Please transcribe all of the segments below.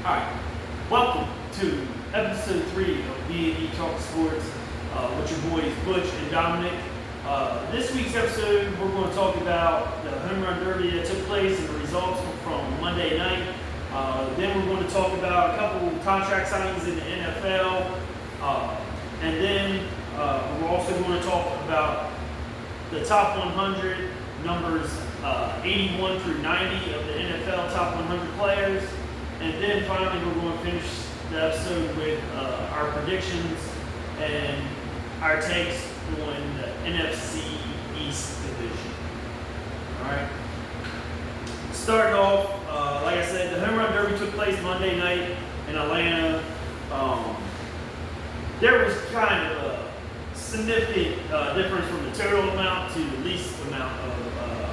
Alright, welcome to episode 3 of B&E Talk Sports with your boys Butch and Dominic. This week's episode, we're going to talk about the home run derby that took place and the results from Monday night. Then we're going to talk about a couple contract signings in the NFL. And then we're also going to talk about the top 100 numbers 81 through 90 of the NFL top 100 players. And then finally, we're going to finish the episode with our predictions and our takes on the NFC East division. All right. Starting off, like I said, the home run derby took place Monday night in Atlanta. There was kind of a significant difference from the total amount to the least amount of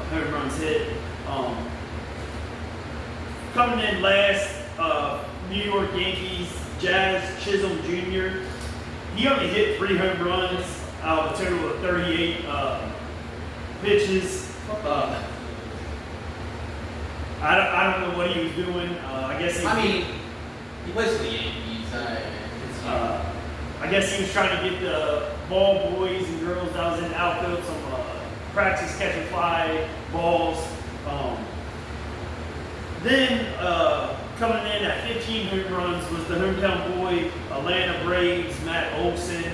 home runs hit. Coming in last, New York Yankees, Jazz Chisholm Jr. He only hit 3 home runs out of a total of 38 pitches. I don't know what he was doing. I guess he plays for the Yankees. I guess he was trying to get the ball boys and girls that was in the outfield some practice catch and fly balls. Then coming in at 15 home runs was the hometown boy, Atlanta Braves, Matt Olson.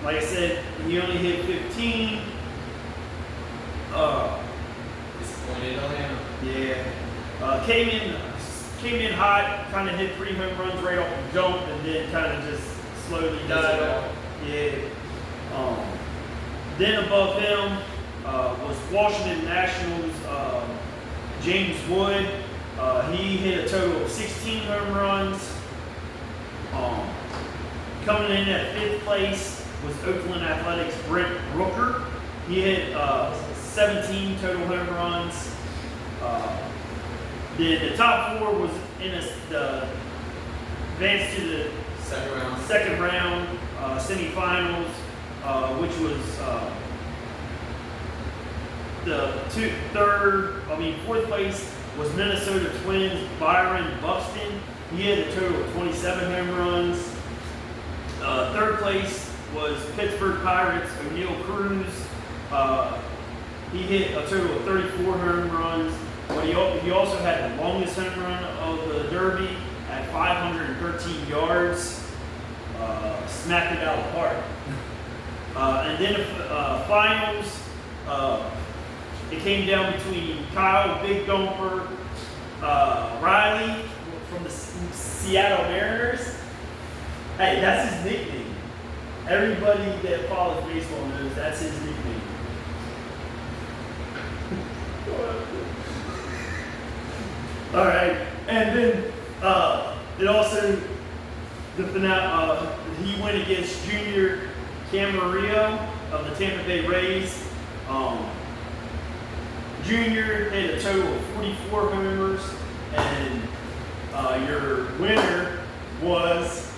Like I said, he only hit 15. Disappointed Atlanta. Yeah. Came in hot, kind of hit 3 home runs right off the jump, and then kind of just slowly died off. Yeah. Then above him was Washington Nationals, James Wood. He hit a total of 16 home runs. Coming in at 5th place was Oakland Athletics' Brent Rooker. He hit 17 total home runs. The top 4 was in the advance to the second round semifinals, which was fourth place was Minnesota Twins' Byron Buxton. He had a total of 27 home runs. Third place was Pittsburgh Pirates' O'Neal Cruz. He hit a total of 34 home runs. But he also had the longest home run of the Derby at 513 yards. Smacked it out of the park. And then the finals, it came down between Kyle Big Dumper Riley from the Seattle Mariners. Hey, that's his nickname. Everybody that follows baseball knows that's his nickname. All right, and then it also the finale. He went against Junior Camarillo of the Tampa Bay Rays. Junior hit a total of 44 homers, and your winner was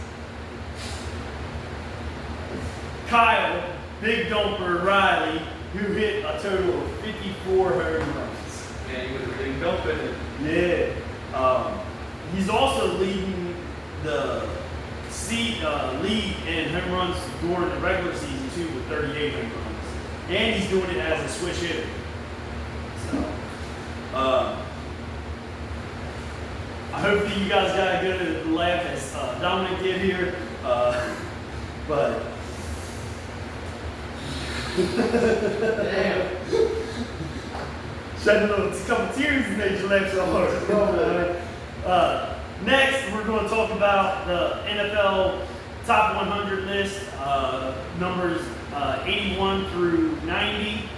Kyle Big Dumper Riley, who hit a total of 54 home runs. Yeah, he was a big dump in it. Yeah. He's also leading the league in home runs during the regular season too, with 38 home runs, and he's doing it as a switch hitter. So, I hope that you guys got a good laugh as Dominic did here, but. Damn. Shedding a couple tears and made you laugh so hard. Next, we're going to talk about the NFL top 100 list, numbers 81 through 90.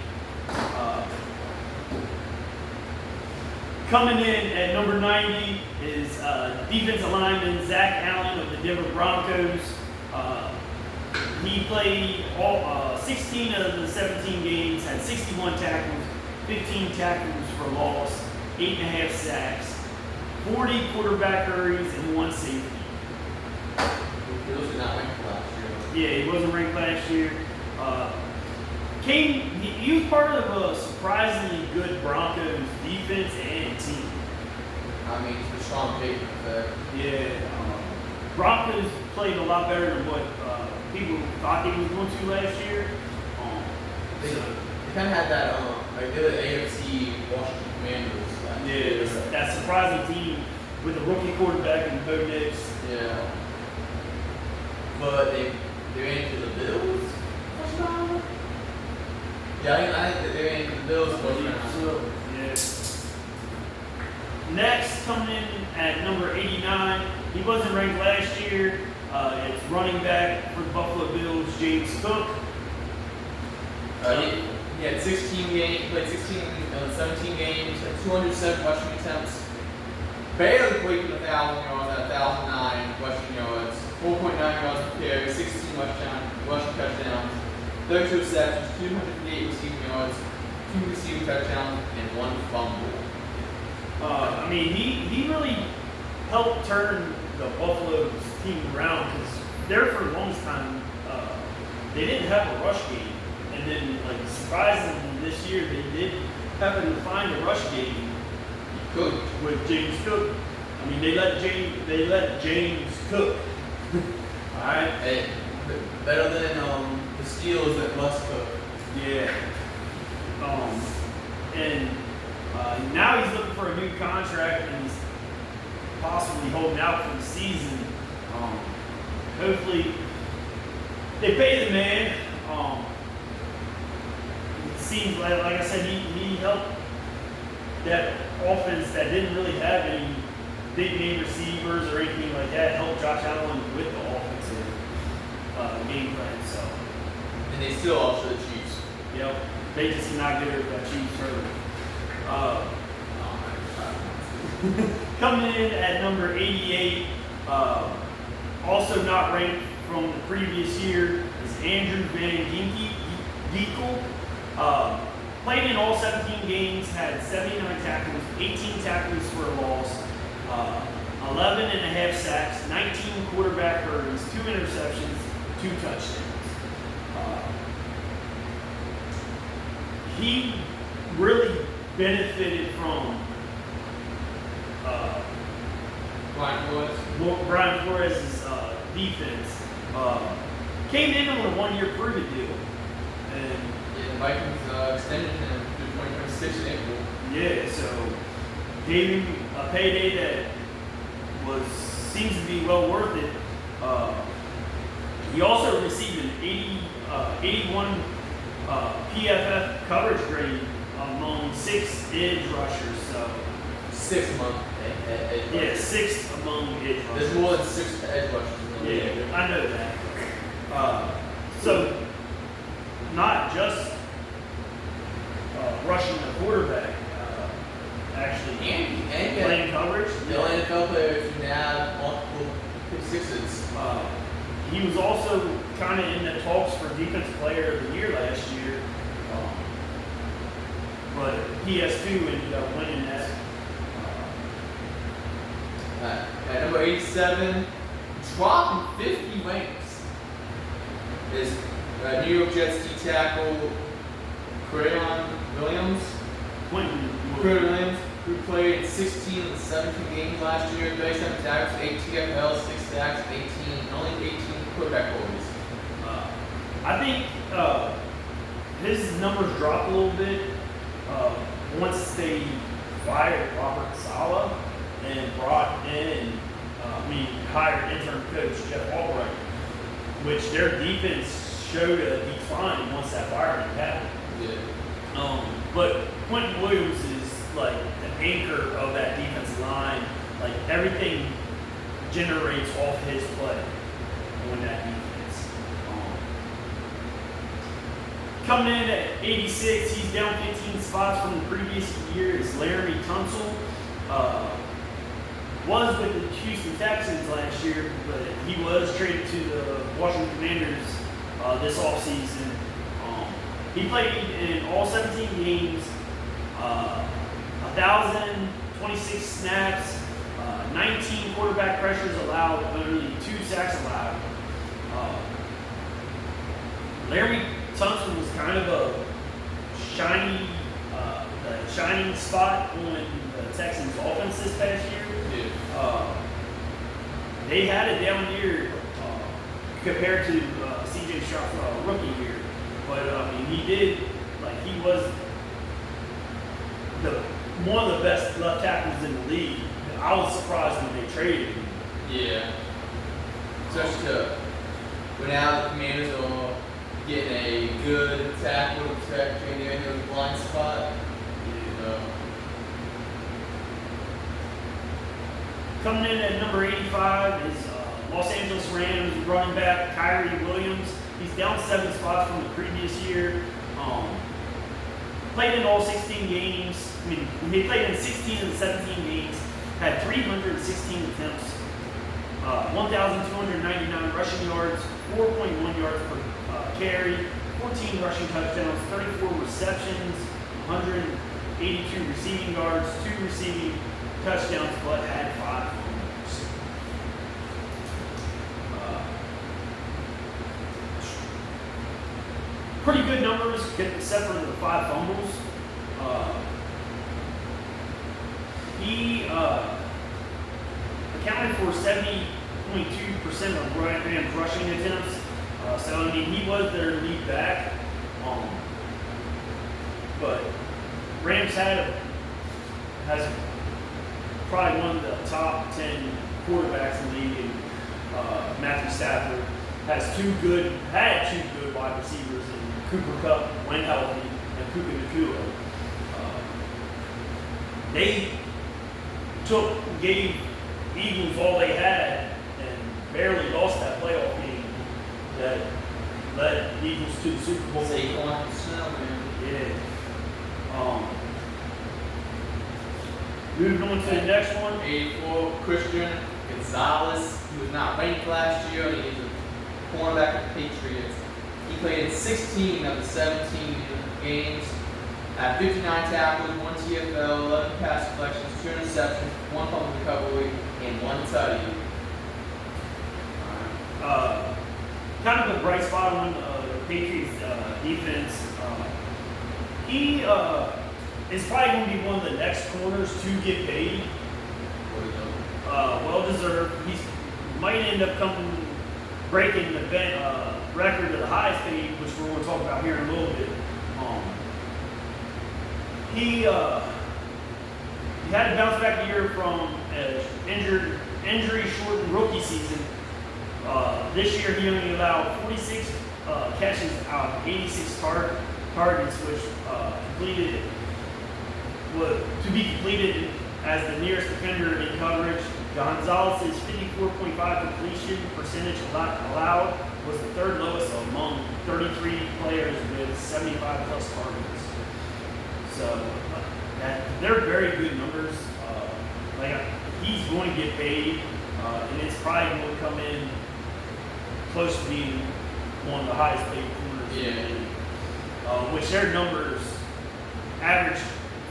Coming in at number 90 is defensive lineman Zach Allen of the Denver Broncos. He played all 16 of the 17 games, had 61 tackles, 15 tackles for loss, 8.5 sacks, 40 quarterback hurries, and 1 safety. He was not ranked last year. Yeah, he wasn't ranked last year. He was part of a surprisingly good Broncos defense and team. I mean, it's a strong pick effect. Yeah, Broncos played a lot better than what people thought they was going to last year. They, So, they kind of had that, like they're the AFC Washington Commanders. Like, yeah, that surprising team with a rookie quarterback and Bo Nix. Yeah. But they ran into the Bills first round. Yeah, I think they ran into the Bills first round. So, yeah. Next, coming in at number 89, he wasn't ranked last year. It's running back for the Buffalo Bills, James Cook. He had 16 games, played 17 games, had 207 rushing attempts. Barely played for 1,000 yards at 1,009 rushing yards, 4.9 yards per carry, 16 rushing touchdowns, 32 receptions, 208 receiving yards, 2 receiving touchdowns, and 1 fumble. I mean, he really helped turn the Buffalo's team around because there for the longest time they didn't have a rush game, and then like surprisingly this year they did happen to find a rush game. Cook. With James Cook. I mean, they let James cook. All right. Hey, better than the Steelers that must cook. Yeah. And now he's looking for a new contract, and he's possibly holding out for the season. Hopefully, they pay the man. It seems like I said, he helped that offense that didn't really have any big name receivers or anything like that, help Josh Allen with the offensive game plan. So, And they still also the Chiefs. yep, they just cannot get rid of that Chiefs further. Coming in at number 88, also not ranked from the previous year, is Andrew Van Ginkel. Played in all 17 games, had 79 tackles, 18 tackles for a loss, 11 and a half sacks, 19 quarterback hurries, 2 interceptions, 2 touchdowns. He really benefited from Brian Flores' defense. Came in on a 1-year prove-it deal. And Yeah, the Vikings extended him to 2026 in April. yeah, so gave him a payday that seems to be well worth it. He also received an 81 PFF coverage grade among 6 edge rushers. So 6 months. yeah, 6th among edge rushers. There's more than 6 edge rushers in the league. Yeah, I know that. So not just rushing the quarterback, actually And playing coverage. the NFL players can have multiple pick sixes. He was also kind of in the talks for Defensive Player of the Year last year, but PS2 ended up winning that. At number 87, dropping 50 ranks, is New York Jets D tackle Quinton Williams. Who played 16 of the 17 games last year, 37 tackles, 8 TFLs, 6 sacks, 18 quarterback holds. I think his numbers dropped a little bit once they fired Robert Saleh and brought in, hired interim coach Jeff Albright, which their defense showed a decline once that firing happened. Yeah. But Quentin Williams is like the anchor of that defensive line. Like everything generates off his play on that defense. Coming in at 86, he's down 15 spots from the previous year, is Laramie Tunsil. Was with the Houston Texans last year, but he was traded to the Washington Commanders this offseason. He played in all 17 games, 1,026 snaps, 19 quarterback pressures allowed, only 2 sacks allowed. Laramie Tunsil was kind of a shining spot on the Texans' offense this past year. they had a down year compared to CJ Stroud's rookie year. But I mean, he was one of the best left tackles in the league. I was surprised when they traded him. Yeah. Especially when now the Commanders are getting a good tackle to protect Jamie Daniels' blind spot. Coming in at number 85 is Los Angeles Rams running back Kyrie Williams. He's down 7 spots from the previous year. Played in all 16 games. I mean, he played in 16 of the 17 games. Had 316 attempts, 1,299 rushing yards, 4.1 yards per carry, 14 rushing touchdowns, 34 receptions, 182 receiving yards, 2 receiving touchdowns, but had 5 fumbles. Pretty good numbers, except for the 5 fumbles. He accounted for 70.2% of Rams rushing attempts. So I mean, he was their lead back. But Rams has probably one of the top 10 quarterbacks in the league. And Matthew Stafford had 2 good wide receivers in Cooper Kupp when healthy and Puka Nacua. They gave Eagles all they had and barely lost that playoff game that led Eagles to the Super Bowl. Saquon Snow, man. Yeah. Moving on to the next one. 84, Christian Gonzalez. He was not ranked last year. He was a cornerback of the Patriots. He played in 16 of the 17 games. Had 59 tackles, 1 TFL, 11 pass deflections, 2 interceptions, 1 fumble recovery, and 1 tutty. Kind of a bright spot on the Patriots defense. He is probably going to be one of the next corners to get paid. Well deserved. He might end up breaking the record of the highest paid, which we're going to talk about here in a little bit. He had to bounce back year from an injury-shortened rookie season. This year, he only allowed 46 catches out of 86 targets, which to be completed as the nearest defender in coverage. Gonzalez's 54.5 completion percentage allowed was the 3rd lowest among 33 players with 75 plus targets. So they're very good numbers. He's going to get paid, and it's probably going to come in close to being one of the highest paid corners in the league. Which their numbers, average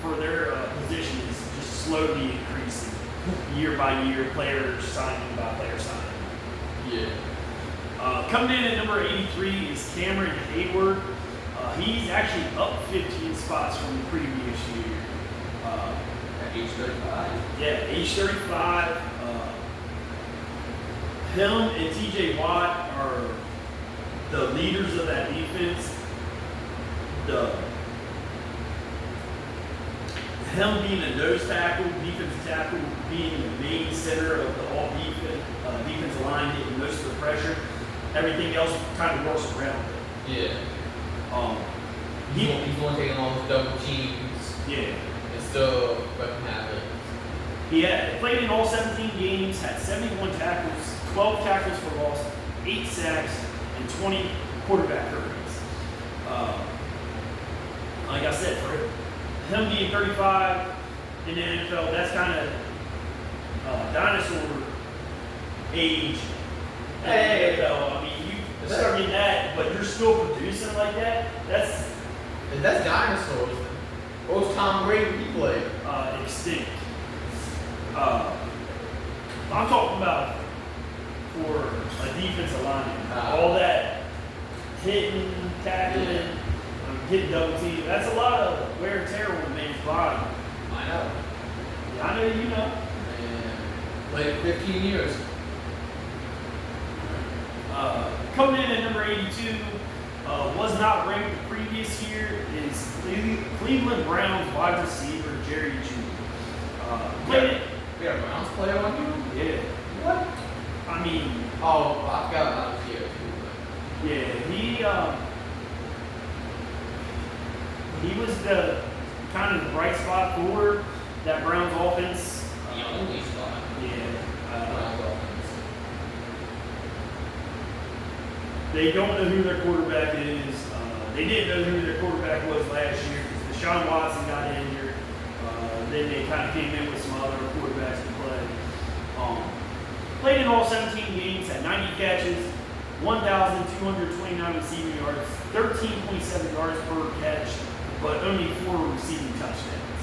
for their position, is just slowly increasing year by year, player signing by player signing. Yeah. Coming in at number 83 is Cameron Hayward. He's actually up 15 spots from the previous year. At age 35. Yeah, age 35. Him and TJ Watt are the leaders of that defense. Him being a nose tackle, defensive tackle, being the main center of the all defensive line, getting most of the pressure. Everything else kind of works around it. Yeah. He's going to take all those double teams. Yeah. And still fucking have it. He played in all 17 games, had 71 tackles, 12 tackles for loss, 8 sacks, and 20 quarterback hurries. Like I said, for him being 35 in the NFL, that's kind of dinosaur age in the NFL. I mean, you start getting that, but you're still producing like that. That's dinosaurs. What was Tom Brady when he played? Extinct. I'm talking about for a defensive lineman. All that hitting, tackling, hitting double team. That's a lot of wear and tear on a man's body. I know. I know you know. And played 15 years. Coming in at number 82, was not ranked the previous year, is Cleveland Browns wide receiver Jerry Jeudy. Played it. We got a Browns player on here? Yeah. What? I mean, Oh, I forgot about this year too. yeah, he was the kind of the bright spot for that Browns offense. The only spot. Yeah. Browns offense. They don't know who their quarterback is. They didn't know who their quarterback was last year because Deshaun Watson got injured. Then they kind of came in with some other quarterbacks to play. Played in all 17 games, had 90 catches, 1,229 receiving yards, 13.7 yards per catch, but only 4 receiving touchdowns.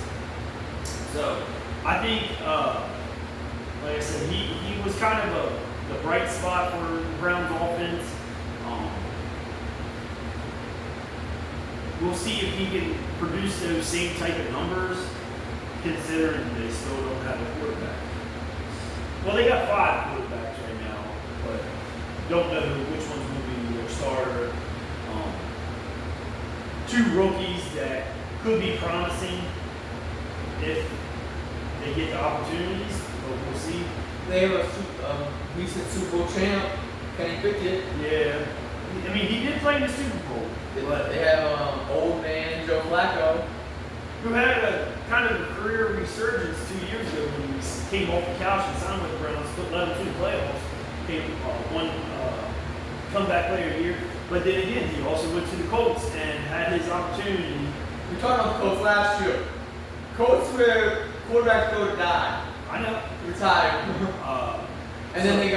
So I think, like I said, he was kind of the bright spot for the Browns offense. We'll see if he can produce those same type of numbers, considering they still don't have a quarterback. Well, they got 5 quarterbacks right now, but don't know which one's going to be their starter. 2 rookies that could be promising if they get the opportunities, but we'll see. They have a recent Super Bowl champ, Kenny Pickett. Yeah. I mean, he did play in the Super Bowl. But They have old man Joe Flacco. who had a kind of a career resurgence 2 years ago when he came off the couch and signed with the Browns, led them to the playoffs, came one comeback player of the year. But then again, he also went to the Colts and had his opportunity. We talked about the Colts last year. Colts where quarterbacks go to die, I know. retire. And then so- they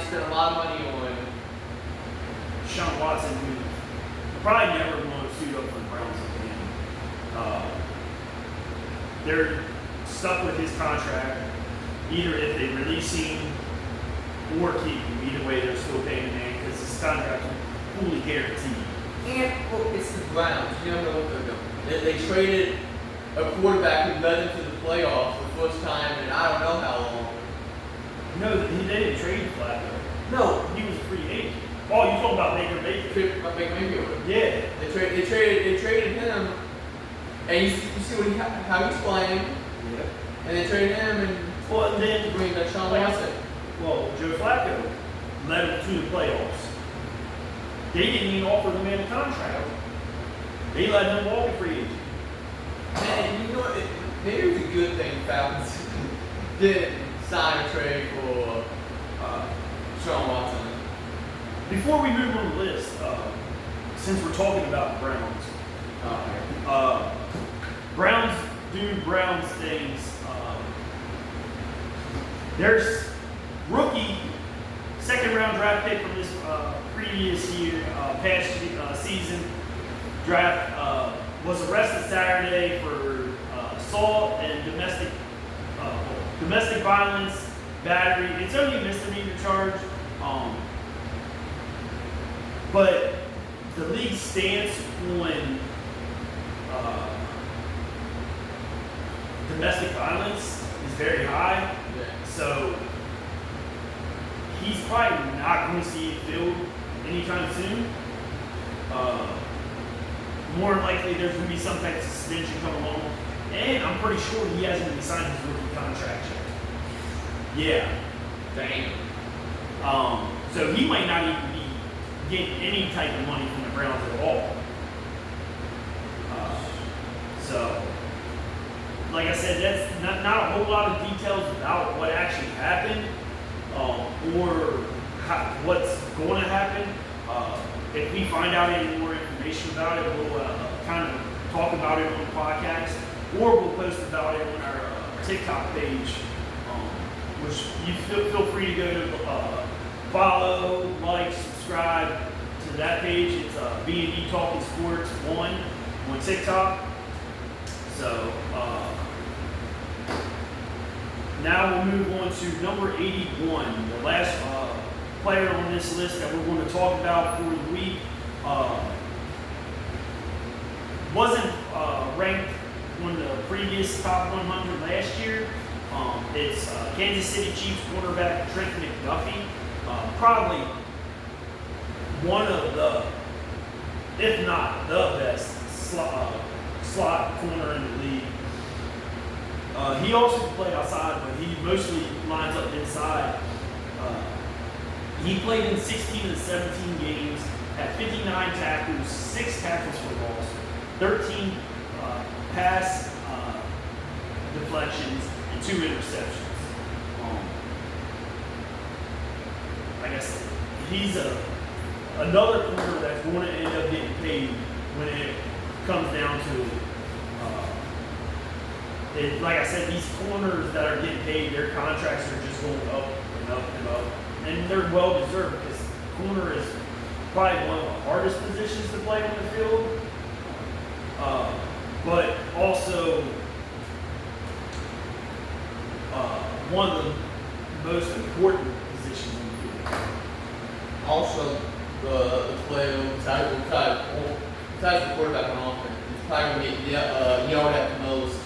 spent a lot of money on. Sean Watson, who probably never going to suit up for the Browns again. They're stuck with his contract. Either if they release him or keep him, either way they're still paying the man because his contract is fully guaranteed. And look, it's the Browns. You never know what they're doing. They traded a quarterback who led them to the playoffs for the first time in I don't know how long. No, they didn't trade Flacco. No, He was a free agent. Oh, you talking about Baker Mayfield? Baker Mayfield. Yeah. They traded him, and you see how he's playing, Yeah. and they traded him and Well, and then bring back Sean Like I Watson. Well, Joe Flacco led them to the playoffs. They didn't even offer the man a contract. They let him walk a free agent. And you know what? Maybe it was a good thing Falcons didn't sign a trade for Sean Watson. Before we move on the list, since we're talking about the Browns, Browns do Browns things. There's rookie second round draft pick from this previous year, past season draft, was arrested Saturday for assault and domestic violence, battery. It's only a misdemeanor charge. But the league's stance on domestic violence is very high, Yeah. so he's probably not going to see it filled anytime soon. More than likely, there's going to be some type of suspension coming along, and I'm pretty sure he hasn't even signed his rookie contract yet. Yeah. Dang. So he might not even be getting any type of money from the Browns at all. So, like I said, that's not a whole lot of details about what actually happened or what's going to happen. If we find out any more information about it, we'll kind of talk about it on the podcast, or we'll post about it on our TikTok page, which you feel free to go to follow, like, subscribe to that page. It's B&D Talking Sports 1 on TikTok. So now we'll move on to number 81, the last player on this list that we're going to talk about for the week. Wasn't ranked on the previous top 100 last year. It's Kansas City Chiefs quarterback Trent McDuffie. probably one of the, if not the best slot corner in the league. He also can play outside, but he mostly lines up inside. He played in 16 of 17 games, had 59 tackles, 6 tackles for loss, 13 pass deflections, and 2 interceptions. Like I said, he's another corner that's going to end up getting paid when it comes down to it. Like I said, these corners that are getting paid, their contracts are just going up and up and up. And they're well deserved because corner is probably one of the hardest positions to play on the field. But also one of the most important positions in the field. Also, the player besides the quarterback on offense, he's probably going to get yelled at the most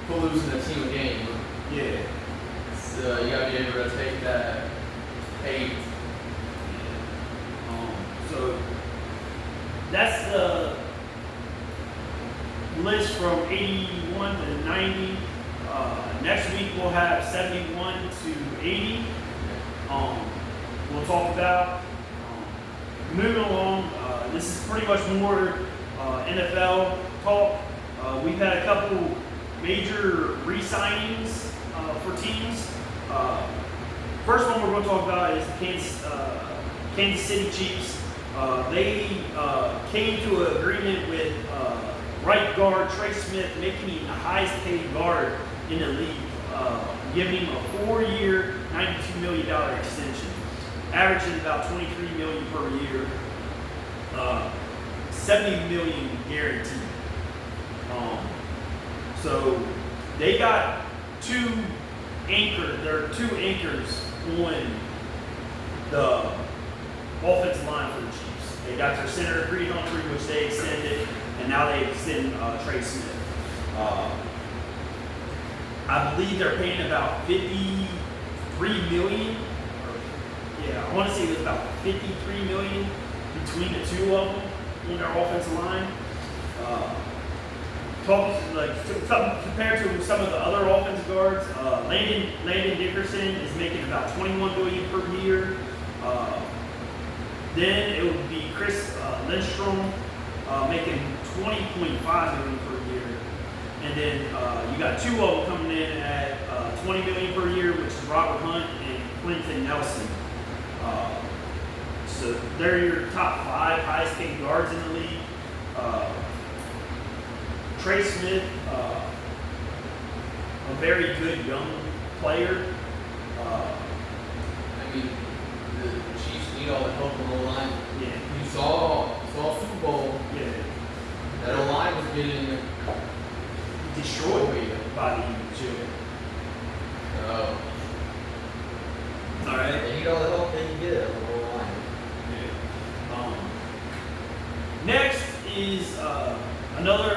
for losing a team game. Yeah. So you got to be able to take that hate. So that's the list from 81 to 90. Next week we'll have 71 to 80. We'll talk about moving along. This is pretty much more NFL talk. We've had a couple major re-signings for teams. First one we're going to talk about is the Kansas City Chiefs. They came to an agreement with right guard Trey Smith, making him the highest paid guard in the league, giving him a 4-year, $92 million extension, averaging about $23 million per year, $70 million guaranteed. So they got two anchors on the offensive line for the Chiefs. They got their center Creed Humphrey, which they extended, and now they extend Trey Smith. I believe they're paying about $53 million. I want to say it was about $53 million between the two of them on their offensive line. Compared to some of the other offensive guards, Landon Dickerson is making about $21 million per year. Then it would be Chris Lindstrom making $20.5 million per year. And then you got two of them coming in at $20 million per year, which is Robert Hunt and Quentin Nelson. So they're your top 5 highest paid guards in the league. Trey Smith, a very good young player. I mean, the Chiefs need all the help on the line. Yeah. You saw Super Bowl. Yeah. That line was getting destroyed by the Eagles. Oh. All right. They need all the help they can get on the line. Yeah. Next is another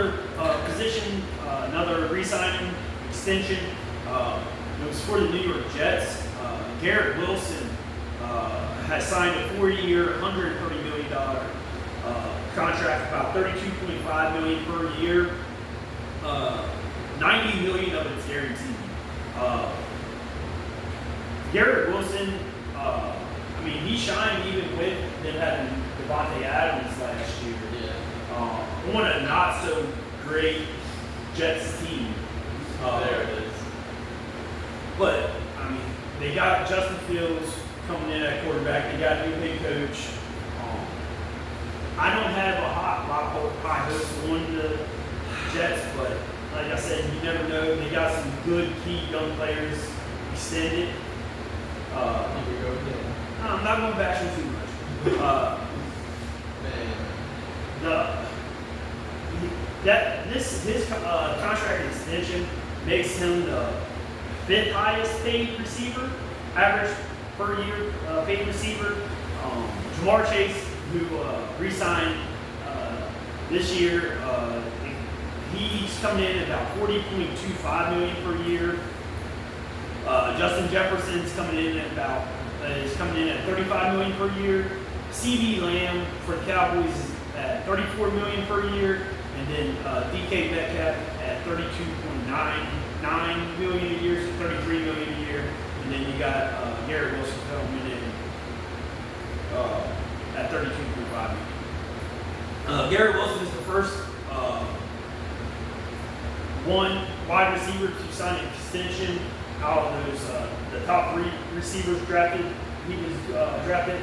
position, another re-signing extension. It was for the New York Jets. Garrett Wilson has signed a 4-year, $130 million contract, about $32.5 million per year. $90 million of it's guaranteed. Garrett Wilson, he shined even with them having Devontae Adams last year. Yeah. On a not so great Jets team. There it is. But they got Justin Fields coming in at quarterback. They got a new head coach. I don't have a high hopes on the Jets, but like I said, you never know. They got some good key young players extended. I'm not going to bash him too much. His contract extension makes him the 5th highest paid receiver, average per year paid receiver. Jamar Chase, who re-signed this year, he's coming in at about $40.25 million per year. Justin Jefferson's coming in at about is coming in at $35 million per year. CeeDee Lamb for the Cowboys is at $34 million per year, and then DK Metcalf at $32.99 million a year, so $33 million a year, and then you got Garrett Wilson coming in at $32.5 million. Garrett Wilson is the first one wide receiver to sign an extension out of those the top 3 receivers drafted. He was drafted.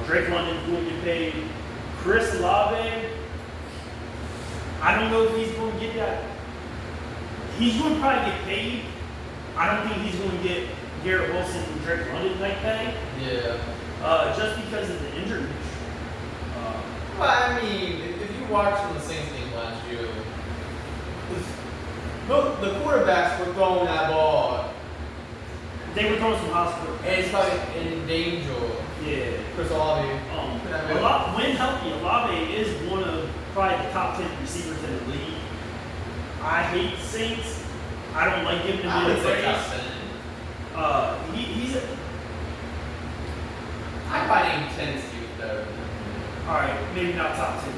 Drake London's going to get paid. Chris Olave, I don't know if he's going to get that. He's going to probably get paid. I don't think he's going to get Garrett Wilson and Drake London like pay. Yeah. Just because of the injury. Well, I mean, if you watched the Saints game last year, the quarterbacks were throwing that ball. They were throwing some hospital. And it's probably in danger. Yeah. Chris Olave. When healthy, Olave is one of probably the top 10 receivers in the league. I hate the Saints. I don't like giving him any praise. He's a. I probably name Tennessee was better than him. All right, maybe not top 10,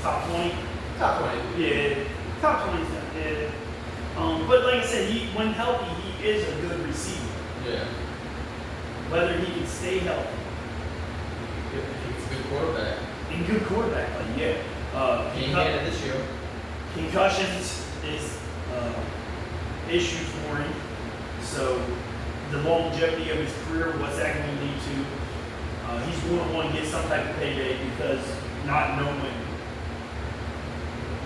top 20. Top 20. Yeah, top 20. Yeah. But like I said, when healthy, he is a good receiver. Yeah. Whether he can stay healthy. He's a good quarterback. And good quarterback play, yeah. He had it this year. Concussions is issue for him. So the longevity of his career, what's that going to lead to? He's going to want to get some type of payday because not knowing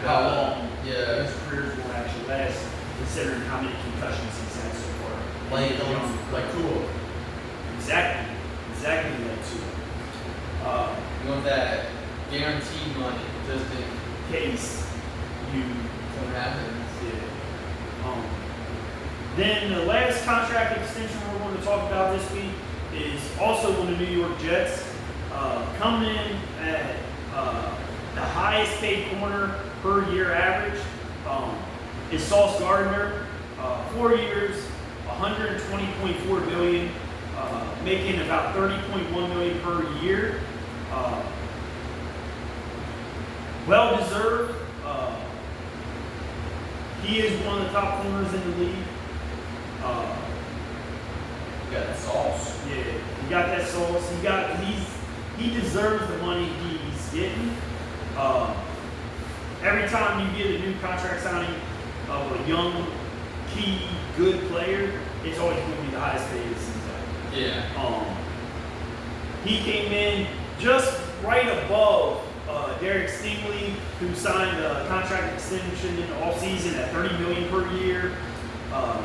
how long his career will actually last, considering how many concussions he's had so far. Like Tua. Exactly like Tua. You want that guaranteed money just in case something happens. Yeah. Then the last contract extension we're going to talk about this week is also on the New York Jets, coming in at the highest paid corner per year average is Sauce Gardner, 4 years, $120.4 million, making about $30.1 million per year. Well deserved. He is one of the top corners in the league. Got that sauce. Yeah, he got that sauce. He deserves the money he's getting. Every time you get a new contract signing of a young, key, good player, it's always going to be the highest paid this season. Yeah. He came in just right above Derek Stingley, who signed a contract extension in the offseason at $30 million per year.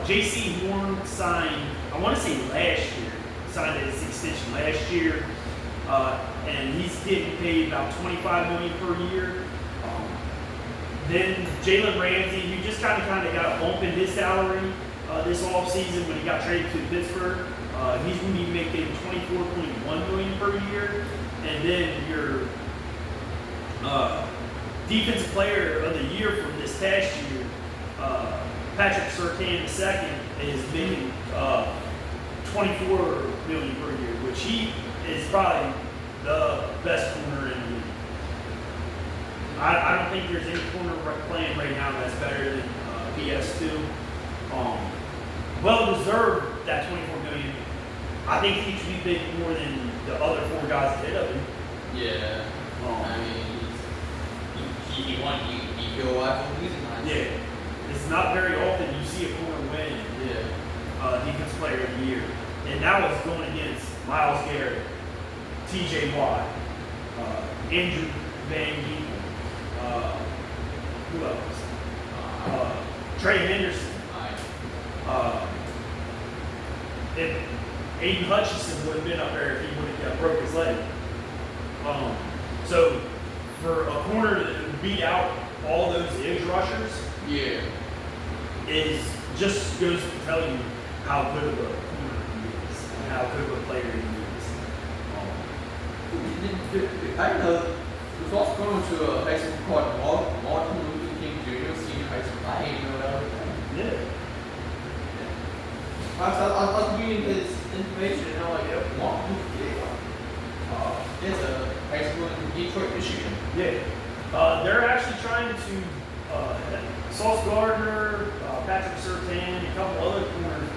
J.C. Horn signed, I want to say last year, signed his extension last year, and he's getting paid about $25 million per year. Then Jalen Ramsey, who just kind of got a bump in his salary this offseason when he got traded to Pittsburgh. He's going to be making $24.1 million per year. And then your defensive player of the year from this past year, Patrick Surtain II, is making $24 million per year, which he is probably the best corner in the league. I don't think there's any corner playing right now that's better than PS2. Well deserved that $24 million. I think he should be paid more than the other 4 guys ahead of him. Yeah. I mean, he won. He feel like losing last year. Yeah. It's not very often you see a corner win. Yeah. Defensive player of the year. And that was going against Myles Garrett, TJ Watt, Andrew Van Giegel, who else? Trey Henderson. If Aiden Hutchinson would have been up there if he would have broke his leg. So for a corner to beat out all those edge rushers, yeah, is just goes to tell you how good of a corner he is and how good of a player he is. I don't know. There's also going to a high school called Martin Luther King Jr. Senior High School. I didn't know that was Yeah. I was reading his information, and I'm like, yep, wow, it's a high school in Detroit, Michigan. Yeah. They're actually trying to, Sauce Gardner, Patrick Surtain, a couple other corners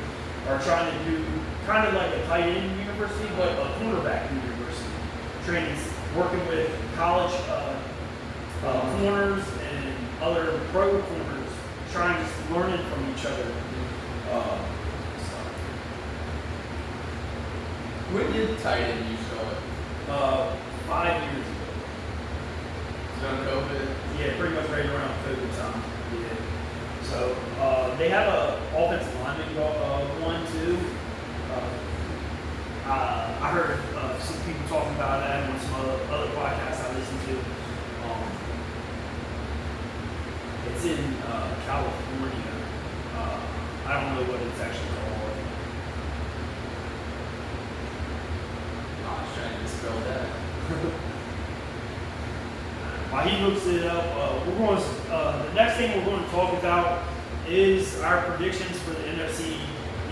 are trying to do kind of like a tight end university, but a cornerback university. Training, working with college corners and other pro corners, trying to learn it from each other. When did tight end you start? 5 years ago. During COVID? Yeah, pretty much right around COVID time. Yeah. So they have a offensive lineman one too. I heard some people talking about that on some other podcasts I listened to. It's in California. I don't know what it's actually called. I was trying to spell that. While he looks it up, the next thing we're going to talk about is our predictions for the NFC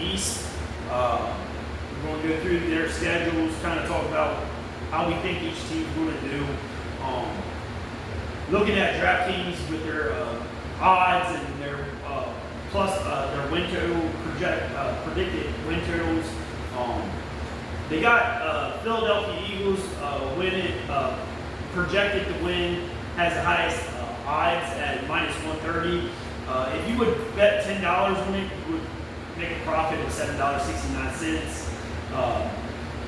East. We're going to go through their schedules, kind of talk about how we think each team's going to do. Looking at DraftKings with their odds and their plus their win total predicted win totals. They got Philadelphia Eagles winning. Projected to win has the highest odds at -130. If you would bet $10 on it, you would make a profit of $7.69.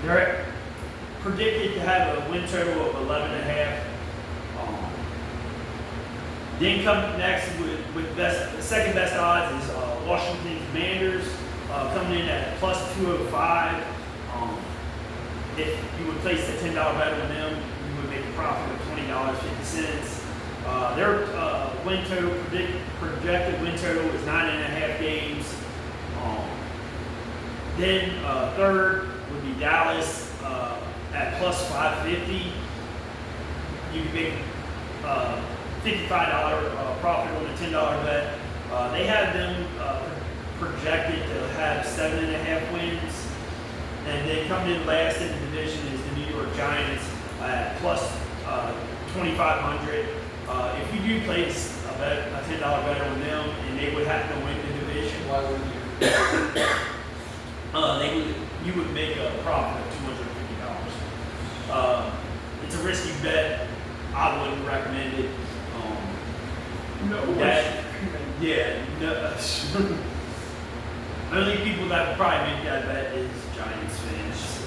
They're predicted to have a win total of 11.5. Then come next with the second best odds is Washington Commanders coming in at +205. If you would place a $10 bet on them, you would make a profit of $20.50. Their win total projected win total is 9.5 games. Then third would be Dallas at +550. You can make $55 profit on a $10 bet. They have them projected to have 7.5 wins. And then coming in last in the division is the New York Giants at +2,500. If you do place a $10 bet on them, and they would have to win the division, Why would you? you would make a profit of $250. It's a risky bet. I wouldn't recommend it. Only people that would probably make that bet is Giants fans.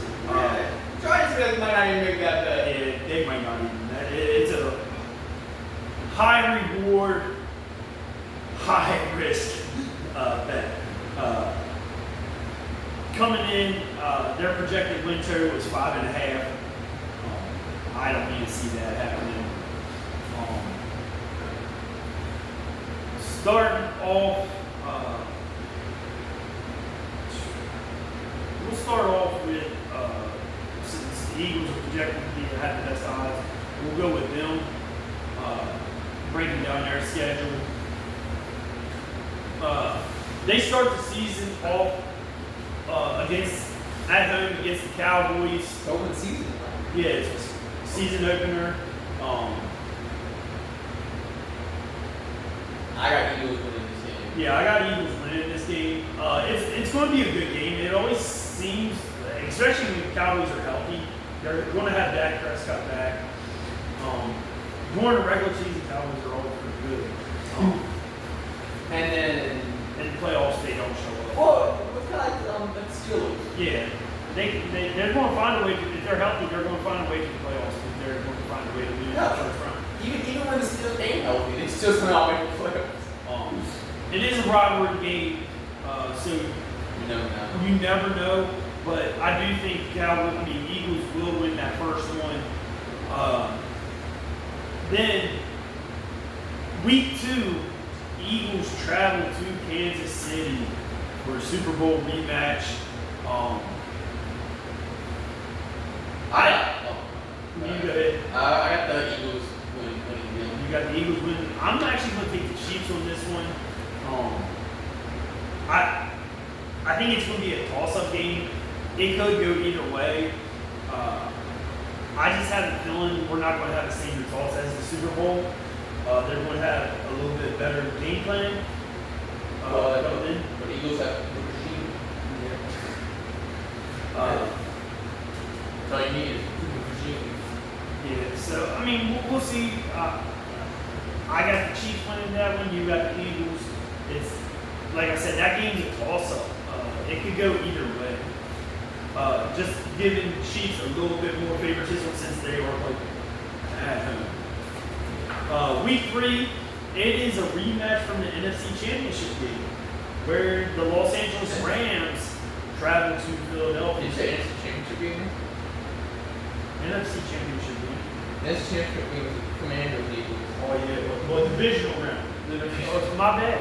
Giants fans might not even make that bet. They might not even. It's a high reward, high risk bet. Coming in, their projected win total was 5.5. I don't need to see that happening. Starting off, we'll start off with, since the Eagles are projected to have the best odds, we'll go with them, breaking down their schedule. They start the season off at home against the Cowboys. Open season. Yeah, it's a season opener. I got Eagles winning this game. Yeah, I got Eagles winning this game. It's going to be a good game. It always seems, especially when the Cowboys are healthy, they're going to have Dak Prescott back. During the regular season, Cowboys are always pretty good. And then In the playoffs, they don't show up. well, what's kind of like the Steelers? Yeah, they're going to find a way. If they're healthy, they're going to find a way to the playoffs. If they're going to find a way to lose the first round. Even when the Steelers ain't healthy, they still somehow make the playoffs. It is a rivalry game, so You never know. you never know. But I do think the Eagles will win that first one. Then week 2, Eagles travel to Kansas City for a Super Bowl rematch. You go ahead. I got the Eagles winning game. You got the Eagles winning. I'm actually going to take the Chiefs on this one. I think it's going to be a toss-up game. it could go either way. I just have a feeling we're not going to have the same results as the Super Bowl. They're going to have a little bit better game plan. But Eagles have the machine. That's all you need is the machine. Yeah, so I mean, we'll see. I got the Chiefs winning that one. You got the Eagles. It's like I said, that game's a toss-up. It could go either way. Just giving Chiefs a little bit more favoritism since they are like at home. Week 3, it is a rematch from the NFC Championship game, where the Los Angeles Rams travel to Philadelphia. Did you say NFC Championship game? NFC Championship game. NFC Championship game was Commanders Eagles. Oh yeah, well divisional round. Oh, my bad.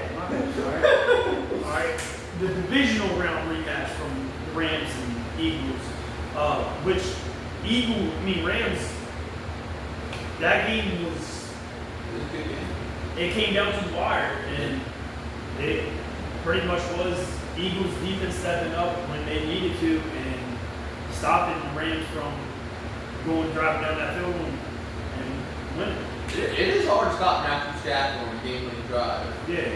All right. The divisional round rematch from the Rams and Eagles, which Rams. That game was. It was a good game. It came down to the wire, and it pretty much was Eagles defense stepping up when they needed to and stopping the Rams from driving down that field and winning. It is hard to stop Matthew Stafford on a game-winning drive. Yeah,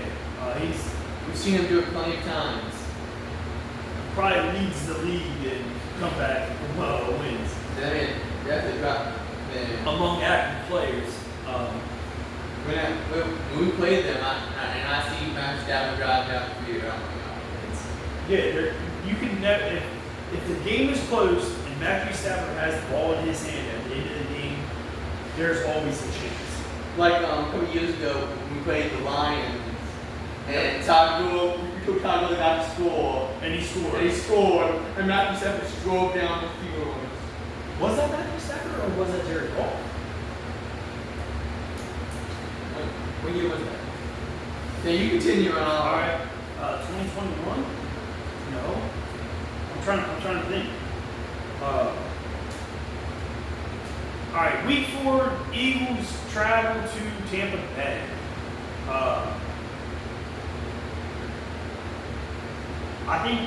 We've seen him do it plenty of times. probably leads the league in comeback wins I mean, definitely drop. among active players. When we played them, and I see Matthew Stafford drive down the field, oh my God. Yeah, you can never if the game is close and Matthew Stafford has the ball in his hand at the end of the game, there's always a chance. Like a couple years ago, when we played the Lions, and Todd Gurley got to score. And he scored. And Matthew Stafford just drove down the field. Was that Matthew Stafford or was that Jared Goff? What year was that? Yeah, you continue on. All right, 2021. No, I'm trying to think. All right, week 4, Eagles travel to Tampa Bay. I think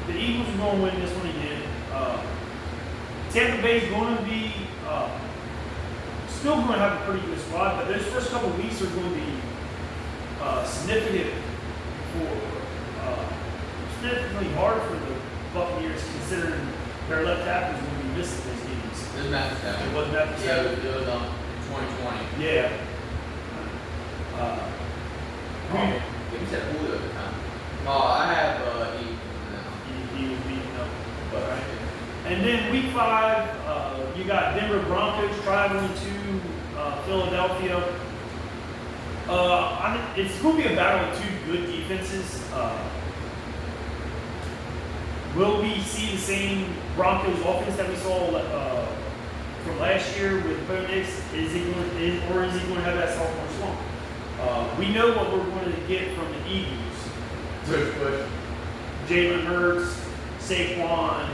the Eagles are going to win this one again. Tampa Bay is going to be still going to have a pretty good squad, but those first couple of weeks are going to be significantly hard for the Buccaneers, considering their left tackle is going to be missing those games. It was Matthew Stafford. It was Matthew Yeah, Stafford. it was 2020. Yeah. You said Julio at the time. Oh, I have Eagles now. He was beating up. Right. And then week 5, you got Denver Broncos traveling to Philadelphia. I think it's going to be a battle of two good defenses. Will we see the same Broncos offense that we saw from last year with Bo Nix? Is he going to have that sophomore slump? We know what we're going to get from the Eagles. Jalen Hurts, Saquon,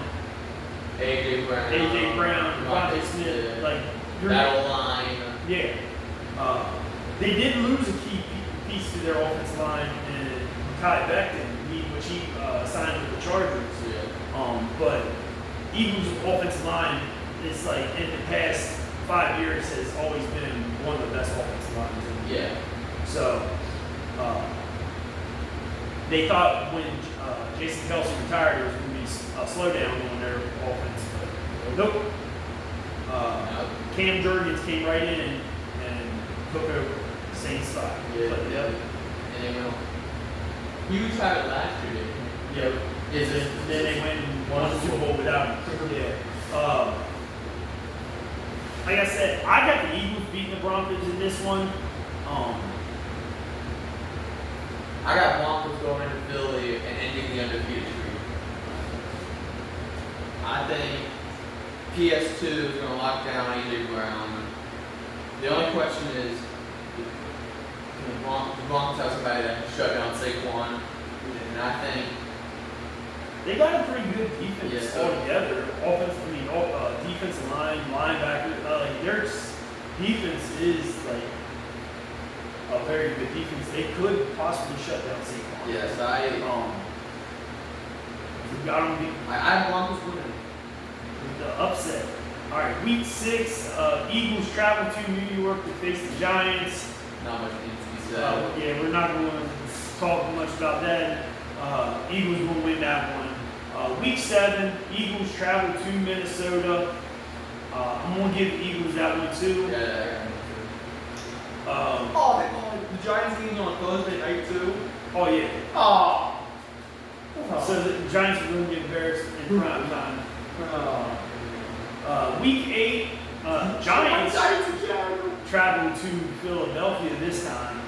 AJ Brown, Devontae Smith, battle line. Yeah. They did lose a key piece to their offensive line in Mekhi Becton, which he signed with the Chargers. Yeah. But Eagles' offensive line is in the past 5 years has always been one of the best offensive lines in the league. Yeah. So they thought when Jason Kelsey retired, there was going to be a slowdown on their offense, but nope. Cam Jurgens came right in and took over the same spot. Yeah. And they went. He retired last year, didn't he? Yeah. Then they went and won the Super Bowl without him. Yeah. Like I said, I got the Eagles beating the Broncos in this one. I got Broncos going into Philly and ending the undefeated streak. I think PS2 is going to lock down AJ Brown. The only question is, can the Broncos have somebody that can shut down Saquon? And I think they got a pretty good defense Yeah, altogether. Defensive line, linebacker. Their defense is a very good defense. They could possibly shut down Saquon. yes, We got them I have Broncos winning. with the upset. All right, week 6, Eagles travel to New York to face the Giants. Not much needs to be said. Yeah, we're not going to talk much about that. Eagles will win that one. Week 7, Eagles travel to Minnesota. I'm going to give the Eagles that one too. Yeah, I got one too. The Giants game's on Thursday night too. Oh, yeah. Oh. So the Giants are going to get embarrassed in prime time. Week 8, Giants travel to Philadelphia this time.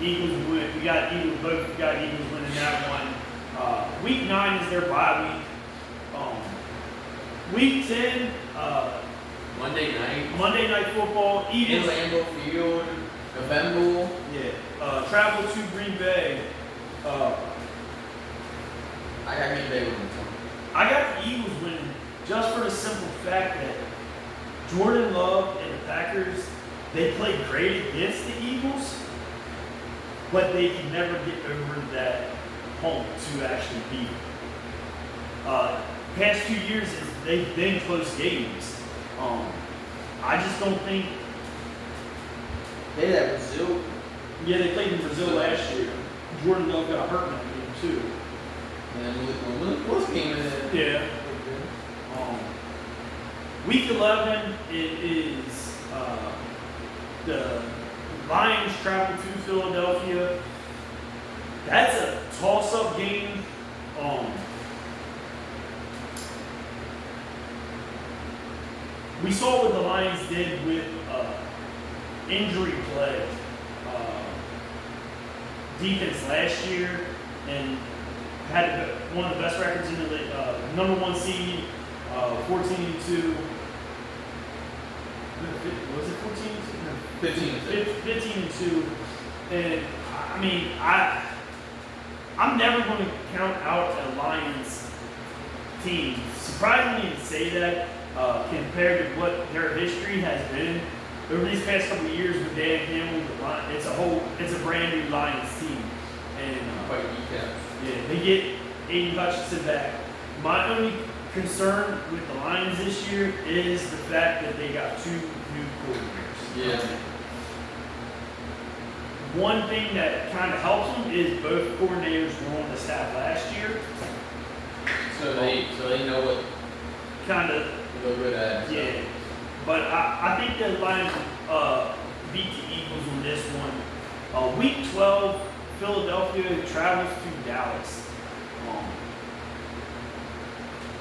Eagles win. We got Eagles. Both got Eagles winning that one. Week 9 is their bye week. Week 10, Monday night football. In Eagles. Lambeau Field, November. Yeah. Travel to Green Bay. I got Green Bay winning. I got the Eagles winning just for the simple fact that Jordan Love and the Packers, they played great against the Eagles, but they can never get over that hump to actually beat them. Past 2 years, they've been close games. I just don't think. They had Brazil. Yeah, they played in Brazil last year. Jordan Love got hurt in that game too. And Willis came in. Yeah. Week 11, it is the Lions travel to Philadelphia. That's a toss-up game. We saw what the Lions did with injury play defense last year, and had one of the best records in the league, number 1 seed, 14-2. Was it 14-2? No. 15-2. And I mean, I'm never going to count out a Lions team. Surprisingly to say that, compared to what their history has been over these past couple of years with Dan Campbell, it's a brand new Lions team. And yeah, they get Aiden Hutchinson back. My only concern with the Lions this year is the fact that they got 2 new coordinators. Yeah. One thing that kind of helps them is both coordinators were on the staff last year. So they know what Kind of. they're good at. So. Yeah. But I think the Lions beat the Eagles on this one. Week 12, Philadelphia travels to Dallas.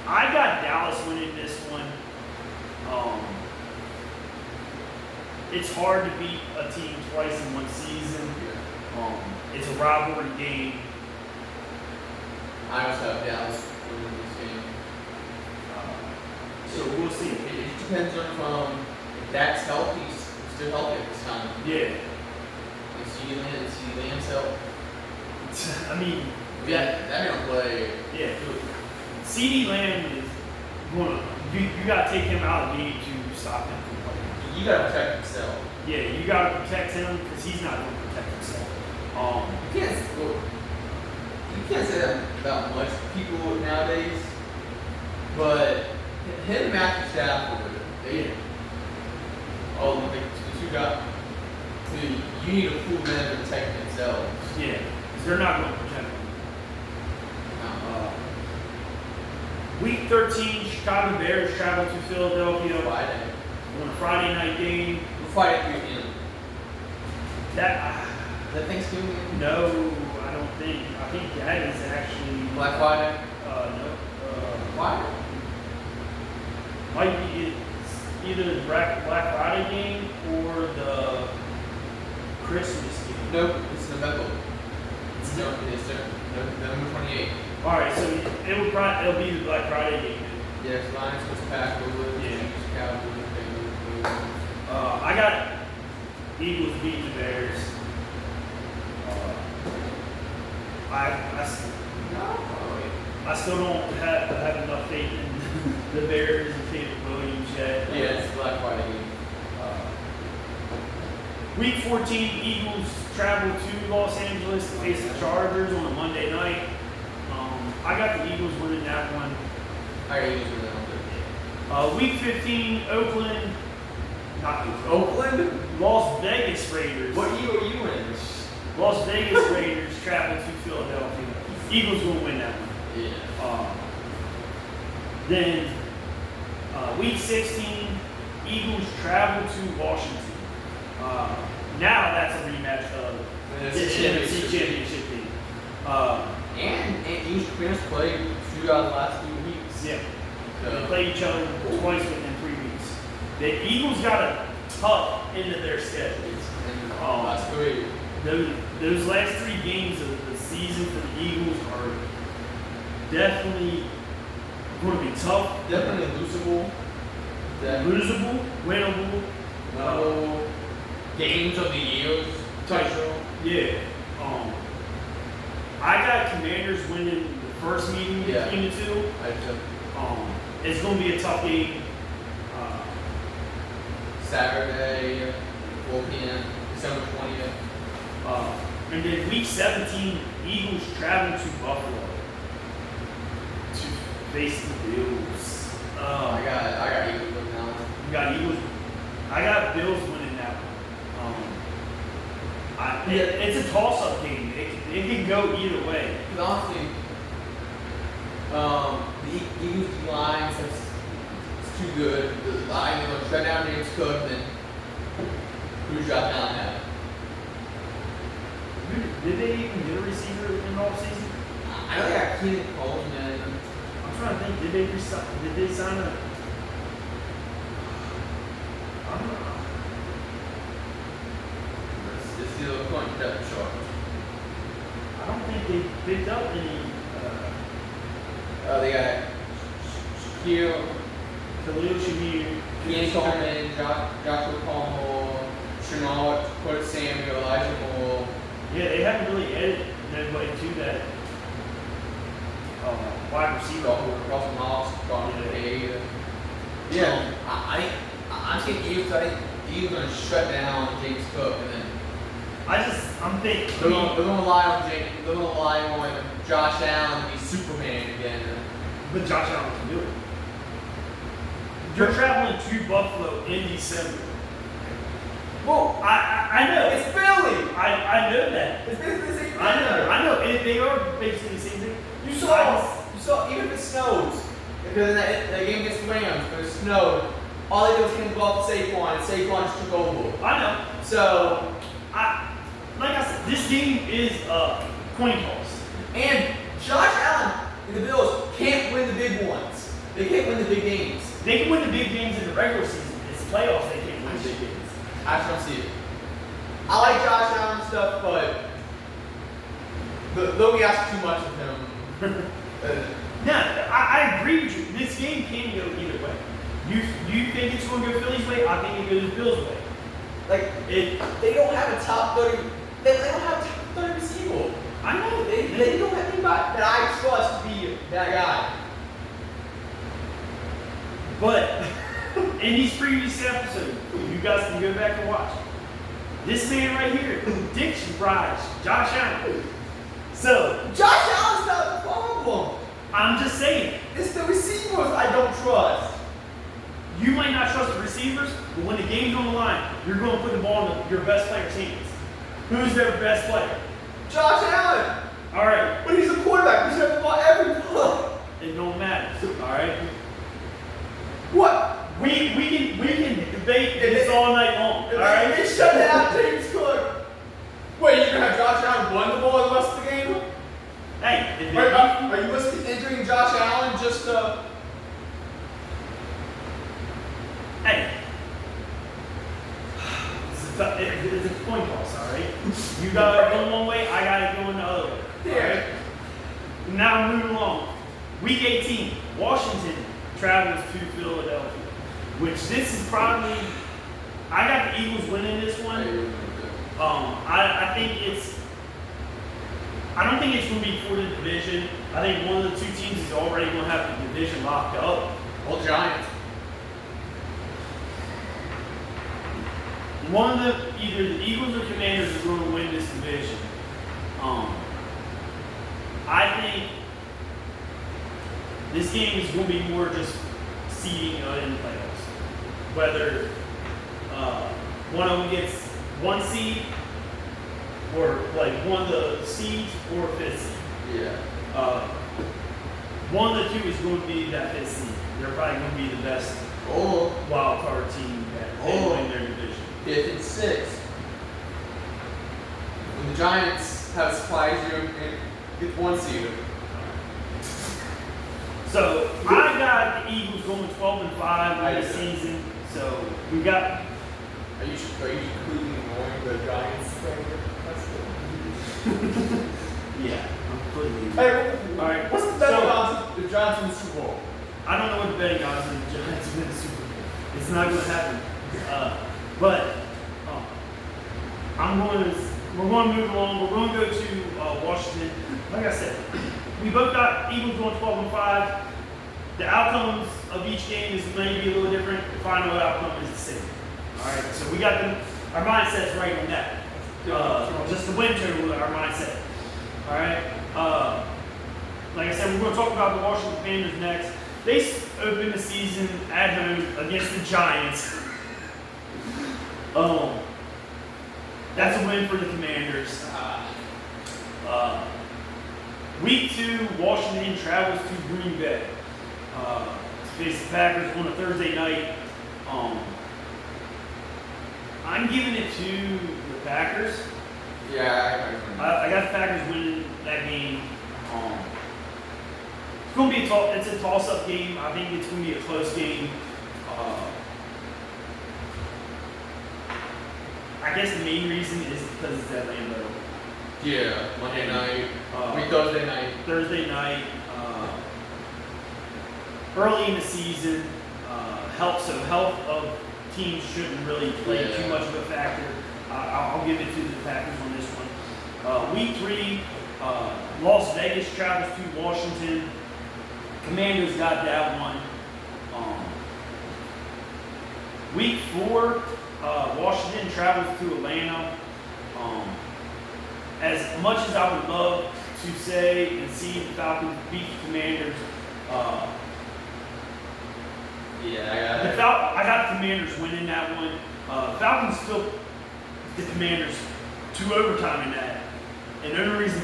I got Dallas winning this one. It's hard to beat a team twice in one season. It's a rivalry game. I also have Dallas winning this game. So we'll see. It depends on if Dak's healthy, he's still healthy at this time. Yeah. And CeeDee Lamb's health. I mean, Yeah, that don't play. yeah. CeeDee Lamb is going to, you got to take him out of the game to stop him from playing. You gotta protect himself. Yeah, you got to protect him because he's not going to protect himself. You can't say that about much people nowadays, but him and Matthew Stafford, they the 2 got. You need a full man to protect themselves. Yeah, because they're not going to protect him. Week 13, Chicago Bears travel to Philadelphia Friday. on a Friday night game. We'll fight at 3 p.m. That Is that Thanksgiving? no, I don't think. I think that is actually Black Friday? no. Why? Might be it's either the Black Friday game or the Christmas game. Nope, it's November. It's November 28th. All right, so it'll be the Black Friday game. Yes, Lions was Packers, Yeah. Chiefs, Cowboys, Bengals. I got Eagles beating the Bears. I still don't have enough faith in the Bears and Caleb Williams yet. Yeah, it's Black Friday game. Week 14, Eagles travel to Los Angeles to face the Chargers on a Monday night. I got the Eagles winning that one. I got Eagles winning that one. Week 15, Oakland, not Oakland, Oakland? Las Vegas Raiders. What Eagle are you in? Las Vegas Raiders travel to Philadelphia. Eagles will win that one. Yeah. Then week 16, Eagles travel to Washington. Now that's a rematch of the NFC Championship game. And Eagles Commanders played 2 out of the last 3 weeks. Yeah. So, They play each other twice within 3 weeks. The Eagles got a tough end of their schedule. last 3. Those last 3 games of the season for the Eagles are definitely going to be tough. Definitely losable. Losable, winnable. Games of the year title. Yeah. I got Commanders winning the first meeting between the two. I do. It's going to be a tough game. Saturday, 4 p.m., December 20th. And then week 17, Eagles travel to Buffalo to face the Bills. I got Eagles winning that one. You got Eagles. I got Bills winning that one. It's a toss-up game. It can go either way. Because honestly, the Eagles line it's too good. The line, shut down James Cook, then who's dropped down now? Did they even get a receiver in the offseason? I know they got Keenan Coleman. I'm trying to think. Did they sign a? I don't know. Let's see the point depth chart. I don't think they picked up any. They got Shaquille, Khalil Shamir, Keenan Coleman, Joshua Palmer, Chenault, Kurt Samuel, Elijah Moore. Yeah, they haven't really added anybody to that wide receiver. Russell Knox, Donnie Hay. Yeah, I'm saying Eagles. I think Eagles are going to shut down James Cook, and then I'm thinking. they're going to rely on James. They're going to rely on Josh Allen to be Superman again. But Josh Allen can do it. You're traveling to Buffalo in December. Well, I know. It's Philly. I know that. It's basically the same thing. I know. They are basically the same thing. You saw, even if it snows, because in that game against the Rams, if it snowed, all they did was hand the ball to Saquon, and Saquon just took over. I know. So, like I said, this game is a coin toss. and Josh Allen and the Bills can't win the big ones. They can't win the big games. They can win the big games in the regular season. It's playoffs. They can't win the big games. I just don't see it. I like Josh Allen and stuff, but they'll be asking too much of him. No, I agree with you. This game can go either way. You think it's going to go Philly's way? I think it goes Bills' way. They don't have a top 30. They don't have a top 30 receiver. I know. They don't have anybody that I trust to be that guy. But in these previous episodes, you guys can go back and watch. This man right here, Diction Rise, Josh Allen. So Josh Allen's not the problem. I'm just saying, It's the receivers I don't trust. you might not trust the receivers, but when the game's on the line, you're going to put the ball in your best player's hands. Who's their best player? Josh Allen. All right, But he's a quarterback. He's the ball every play. it don't matter. All right, What? we can debate this all night long. All right. They shut down James Cook. Wait, you're gonna have Josh Allen run the ball the rest of the game? Hey, if Are you risking injuring Josh Allen just to? Hey, it's a coin toss, all right? You got it going one way, I got it going the other way. All right? Now moving along. Week 18, Washington travels to Philadelphia, which this is probably, I got the Eagles winning this one. I don't think it's going to be for the division. I think one of the two teams is already going to have the division locked up. Well, Giants. One of the, either the Eagles or Commanders are going to win this division. I think This game is going to be more just seeding in the playoffs. Whether one of them gets 1 seed, or like one of the seeds, or a 5th seed. Yeah. One of the 2 is going to be that 5th seed. They're probably going to be the best wild card team that they win their division. 5th and 6th. When the Giants have surprised you and get 1 seed. So I got the Eagles going 12-5 this season. So we got. Are you completely ignoring the Giants? Yeah, I'm completely. Hey, all right. What's the betting odds the Giants win the Super Bowl? I don't know what the betting odds are the Giants win the Super Bowl. It's not going to happen. But we're going to move along. We're going to go to Washington. Like I said, we both got Eagles going 12-5. The outcomes of each game is maybe a little different. The final outcome is the same. All right, so we got our mindsets right on that. Just the win total, our mindset. All right. Like I said, we're going to talk about the Washington Commanders next. They opened the season at home against the Giants. That's a win for the Commanders. Week 2, Washington travels to Green Bay to face the Packers on a Thursday night. I'm giving it to the Packers. Yeah, I got the Packers winning that game. It's going to be it's a toss-up game. I think it's going to be a close game. I guess the main reason is because it's at Lambeau. Yeah, Monday night. Thursday night. Thursday night. Early in the season. Health of teams shouldn't really play too much of a factor. I'll give it to the Packers on this one. Week 3, Las Vegas travels to Washington. Commanders got that one. Week 4, Washington travels to Atlanta. As much as I would love to say and see the Falcons beat the Commanders, I got the Commanders winning that one. Falcons took the Commanders to overtime in that. And the only reason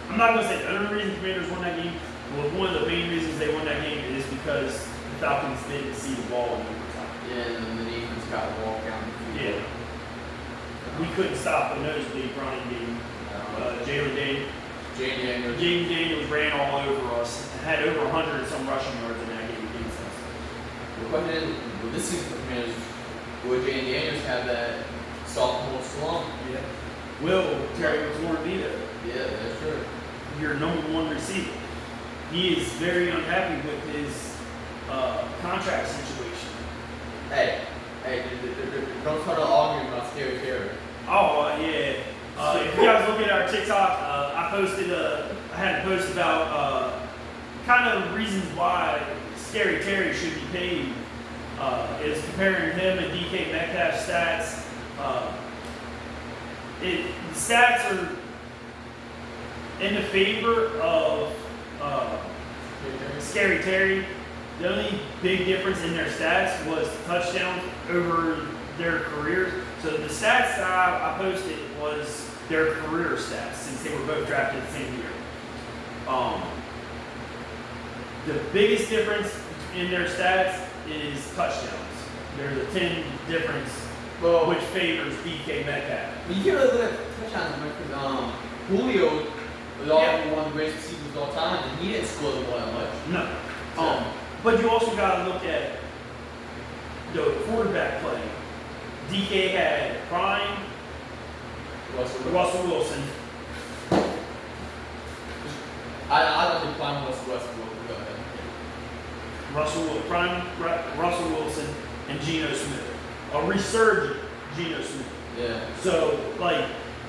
I'm not going to say the only reason Commanders won that game, but one of the main reasons they won that game is because the Falcons didn't see the ball in overtime. Yeah, and then the defense got the ball down the field. Yeah. We couldn't stop a nosebleed running game. Jaden Daniels ran all over us and had over 100 and some rushing yards in that game against us. The question is, will this season for Commanders, will Jaden Daniels have that sophomore slump? Yeah. Will Terry McLaurin be there? Yeah, that's true. Your number 1 receiver. He is very unhappy with his contract situation. Hey, don't start arguing about Scary Terry. Oh, yeah. If you guys look at our TikTok, I had a post about kind of reasons why Scary Terry should be paid. Is comparing him and DK Metcalf's stats. The stats are in the favor of Scary Terry. The only big difference in their stats was touchdowns over their careers. So the stats that I posted was their career stats since they were both drafted the same year. The biggest difference in their stats is touchdowns. There's a 10 difference, which favors DK Metcalf. But you can't really look at touchdowns because Julio was one of the greatest receivers of all time, and he didn't score the ball that much. No. But you also got to look at the quarterback play. DK had Prime, Russell Wilson. I don't think Prime was Russell Wilson. Russell Wilson and Geno Smith. A resurgent Geno Smith. Yeah. So,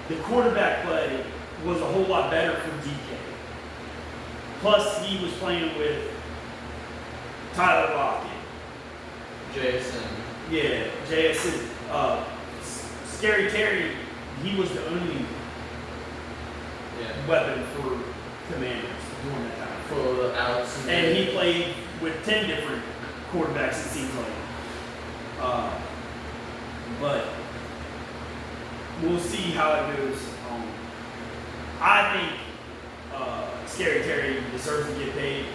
the quarterback play was a whole lot better for DK. Plus, he was playing with Tyler Lockett. JSN. Yeah, JSN. Scary Terry, he was the only weapon for Commanders during that time. for Alex. And he played with 10 different quarterbacks, it seems like. But we'll see how it goes. I think Scary Terry deserves to get paid.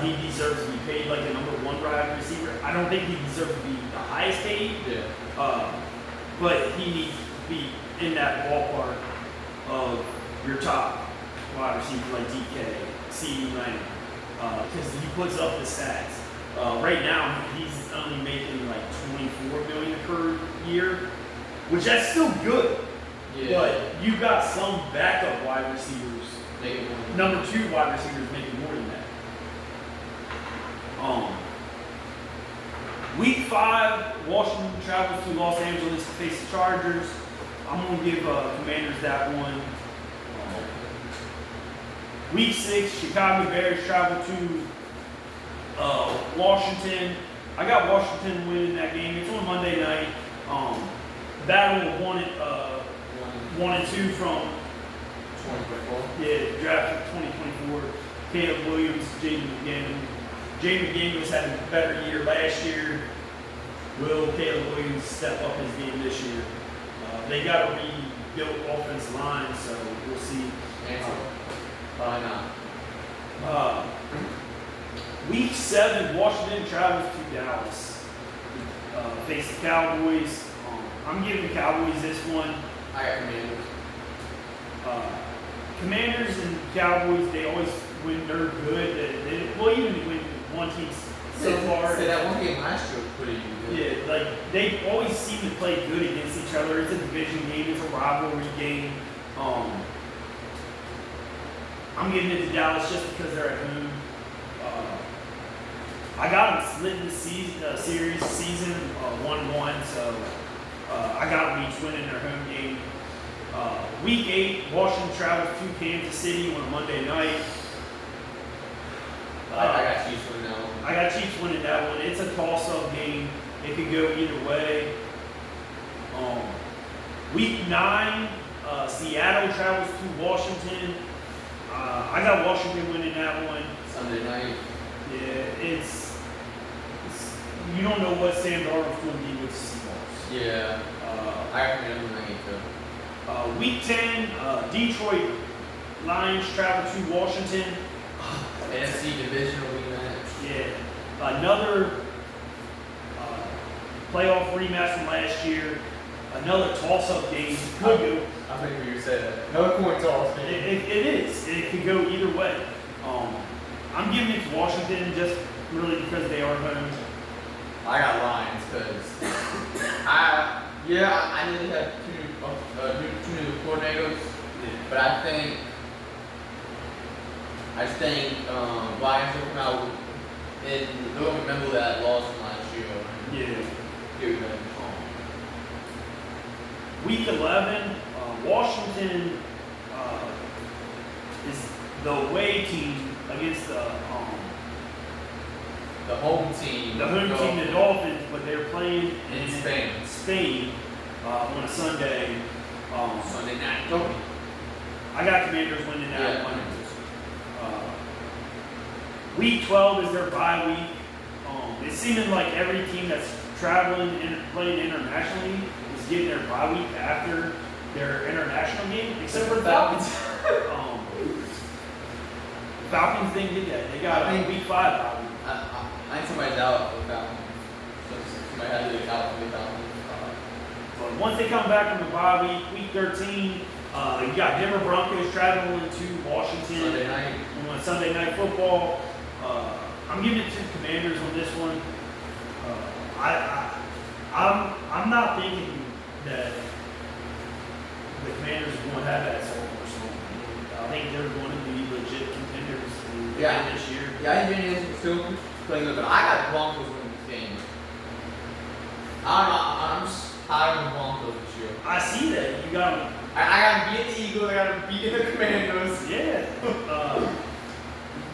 He deserves to be paid like a number 1 wide receiver. I don't think he deserves to be the highest paid. Yeah. But he needs to be in that ballpark of your top wide receiver like DK, CeeDee Lamb, because he puts up the stats. Right now, he's only making like $24 million per year, which that's still good. Yeah. But you got some backup wide receivers, number 2 wide receivers making more than that. Week 5, Washington travels to Los Angeles to face the Chargers. I'm going to give Commanders that one. Week 6, Chicago Bears travel to Washington. I got Washington winning that game. It's on Monday night. Battle of 1 and 2 from 2024. Yeah, draft 2024. Caleb Williams, Jaden McDaniels. Jaden McDaniels had a better year last year. Will Caleb Williams step up his game this year? They got a rebuilt offensive line, so we'll see. Probably not. Week 7, Washington travels to Dallas. Face the Cowboys. I'm giving the Cowboys this one. I got Commanders. Commanders and Cowboys, they always, when they're good, well, even when one team's so far. So that one game last year was pretty good. Yeah, like they always seem to play good against each other. It's a division game, it's a rivalry game. I'm giving it to Dallas just because they're at home. I got them split in the season 1-1, so I got them each winning their home game. Week 8, Washington travels to Kansas City on a Monday night. I got Chiefs winning that one. I got Chiefs winning that one. It's a toss-up game. It could go either way. Week 9, Seattle travels to Washington. I got Washington winning that one. Sunday night. Yeah, it's you don't know what Sam Darnold's going to be with the Seahawks. Yeah. I got them winning that game too. Week 10, Detroit Lions travel to Washington. NFC divisional rematch. Yeah, another playoff rematch from last year. Another toss-up game. Could go. I think you said that. Another coin toss game. It is. It could go either way. I'm giving it to Washington just really because they are home. I got Lions because I know they have two new coordinators, but I just think Lions will come out and they'll remember that loss from last year. Yeah. Here, man. Week 11, Washington is the away team against the home team. The home team, the Dolphins, but they're playing in Spain on a Sunday. Sunday night. I got Commanders winning that Yeah. one. Week 12 is their bye week. It's seeming like every team that's traveling and playing internationally is getting their bye week after their international game, except for the Falcons. The Falcons didn't get that. They got a week 5 bye week. I think somebody's out for the Falcons. Somebody had to get out for the Falcons. But once they come back from the bye week, week 13, you got Denver Broncos traveling to Washington Sunday night. on Sunday Night Football. I'm giving it to the Commanders on this one. I'm not thinking that the Commanders are going to have that sort of person. I think they're going to be legit contenders this year. Yeah, I think Indians still playing good, but I got the Broncos winning this game. I'm just high on the Broncos this year. I see that. You got them. I got to beat the Eagles. I got to beat the Commandos. Yeah.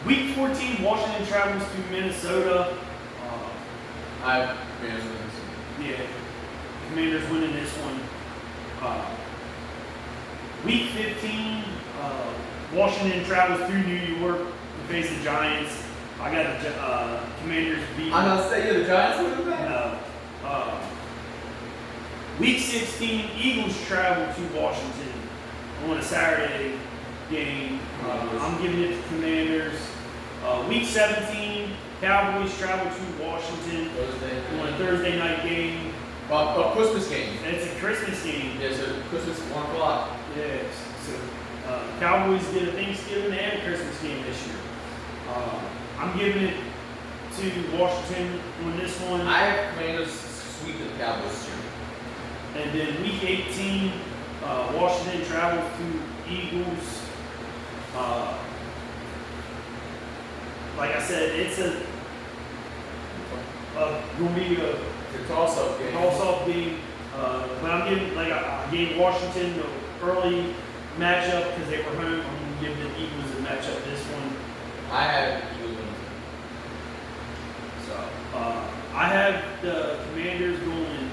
Week 14, Washington travels to Minnesota. I have Commanders winning this one. Yeah. Commanders winning this one. Week 15, Washington travels through New York to face the Giants. I got the Commanders beating. I'm not saying the Giants winning that. No. Week 16, Eagles travel to Washington on a Saturday game. I'm giving it to Commanders. Week 17, Cowboys travel to Washington on a Thursday night game. A Christmas game. It's a Christmas game. Yeah, so Christmas 1 o'clock. Yes. So Cowboys did a Thanksgiving and a Christmas game this year. I'm giving it to Washington on this one. I have Commanders sweep the Cowboys this year. And then week 18, Washington travels to Eagles. Like I said, it's going to be a toss-up game. Toss-up game. But I'm giving, like I gave Washington the early matchup because they were home. I'm going to give the Eagles a matchup this one. I have Eagles winning. So I have the Commanders going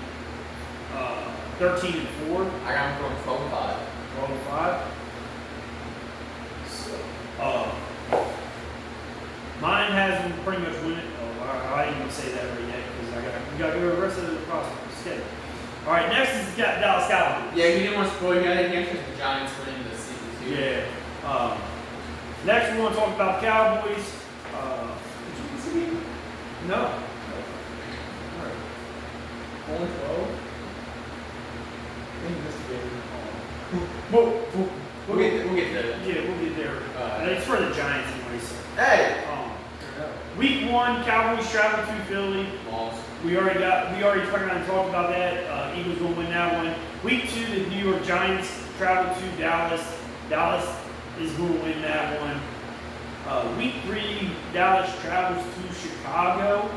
13-4. I got them going 12-5. 12-5. So mine has them pretty much winning. Oh, I ain't gonna say that right yet because we got to go the rest of the process schedule. All right, next is the Dallas Cowboys. Yeah, he didn't want to spoil. He had the Giants winning the season too. Yeah. Next, we want to talk about the Cowboys. Did you miss a game? No. All right. Only 12. I think you missed a game. We'll get there. Yeah, we'll get there. It's for the Giants anyway. So. Hey. Week 1, Cowboys travel to Philly. Balls. We already turned around and talked about that. Eagles going to win that one. Week 2, the New York Giants travel to Dallas. Dallas is going to win that one. Week 3, Dallas travels to Chicago.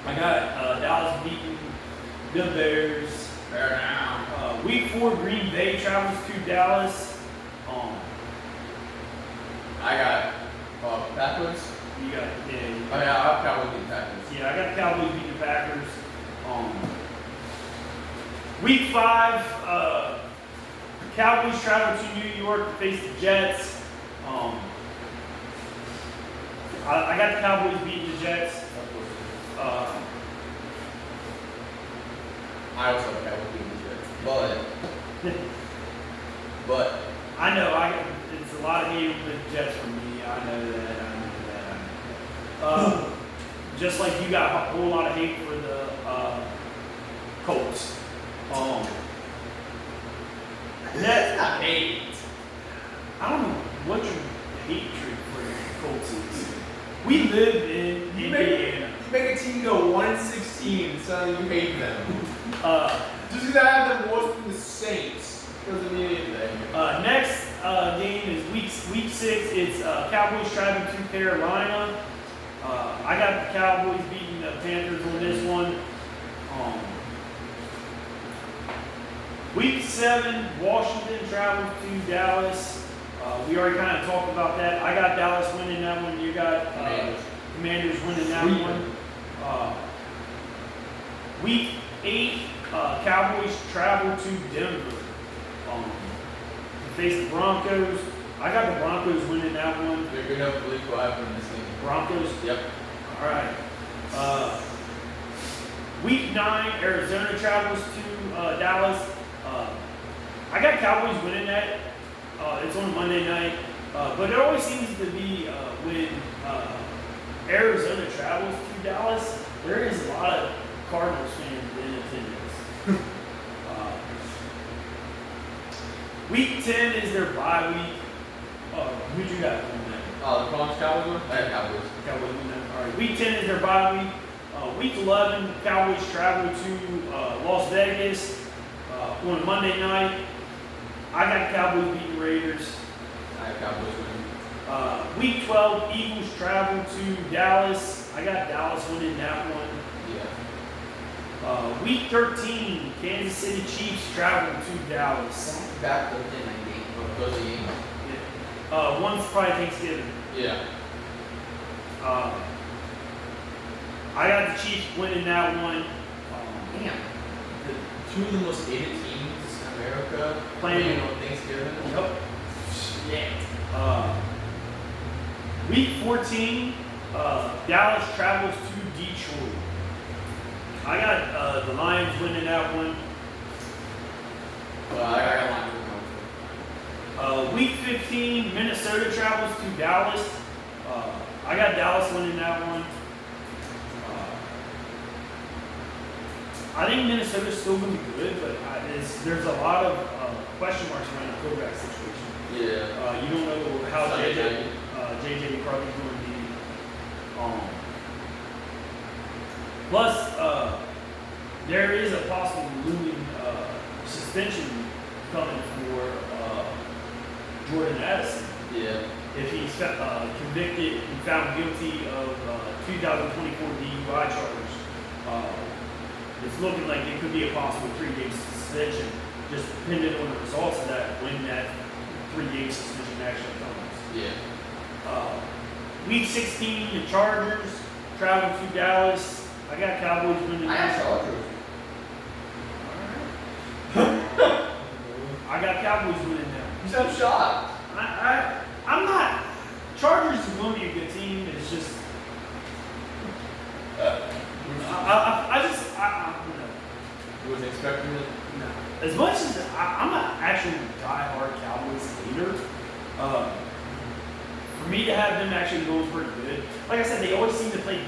I got Dallas beating the Bears. Bear down. Week 4, Green Bay travels to Dallas. I got Packers. You got I have Cowboys beating Packers. Yeah, I got the Cowboys beating the Packers. Week 5, Cowboys travel to New York to face the Jets. I got the Cowboys beating the Jets. I also have Cowboys beating the Jets, but I know it's a lot of hate with the Jets from me. I know that. Just like you got a whole lot of hate for the Colts. that's not hate. I don't know what your hatred for the Colts is. We live in Indiana. You make a team go 1-16, so you hate them. Just because I have them worse than the Saints doesn't mean anything. Next game is week 6. It's Cowboys traveling to Carolina. I got the Cowboys beating the Panthers on this one. Week 7, Washington travels to Dallas. We already kind of talked about that. I got Dallas winning that one. You got Commanders winning that one. Week 8, Cowboys travel to Denver to face the Broncos. I got the Broncos winning that one. You're good enough to believe who I have in this game. Broncos? Yep. All right. Week 9, Arizona travels to Dallas. I got Cowboys winning that. It's on Monday night. But it always seems to be when Arizona travels to Dallas, there is a lot of Cardinals fans in attendance. Week 10 is their bye week. Who'd you got in that? The Bronx Cowboys one? I have Cowboys. Cowboys win that. All right. Week 10 is their bye week. Week 11, Cowboys travel to Las Vegas on Monday night. I got the Cowboys beating the Raiders. I have Cowboys winning. Week 12, Eagles travel to Dallas. I got Dallas winning that one. Yeah. Week 13, Kansas City Chiefs travel to Dallas. Back to the game. Those are games. One's probably Thanksgiving. Yeah. I got the Chiefs winning that one. Damn. The two of the most hated teams in America Playing on Thanksgiving. Yep. Shit. Week 14, Dallas travels to Detroit. I got the Lions winning that one. I got Lions winning. Week 15, Minnesota travels to Dallas. I got Dallas winning that one. I think Minnesota's still going to be good, but there's a lot of question marks around the quarterback situation. Yeah. You don't know how Sunday JJ McCarthy's going to be. Plus, there is a possible looming suspension coming for Jordan Addison. Yeah. If he's convicted and found guilty of 2024 DUI charges. It's looking like it could be a possible 3-game suspension, just depending on the results of that when that 3-game suspension actually comes. Yeah. Week 16, the Chargers travel to Dallas. I got Cowboys winning. I got Chargers. I got Cowboys winning now. You sound shocked. I'm not. Chargers is going to be a good team. It's just. You wasn't expecting it? No. As much as I'm not actually a diehard Cowboys hater, for me to have them actually going pretty good, like I said, they always seem to play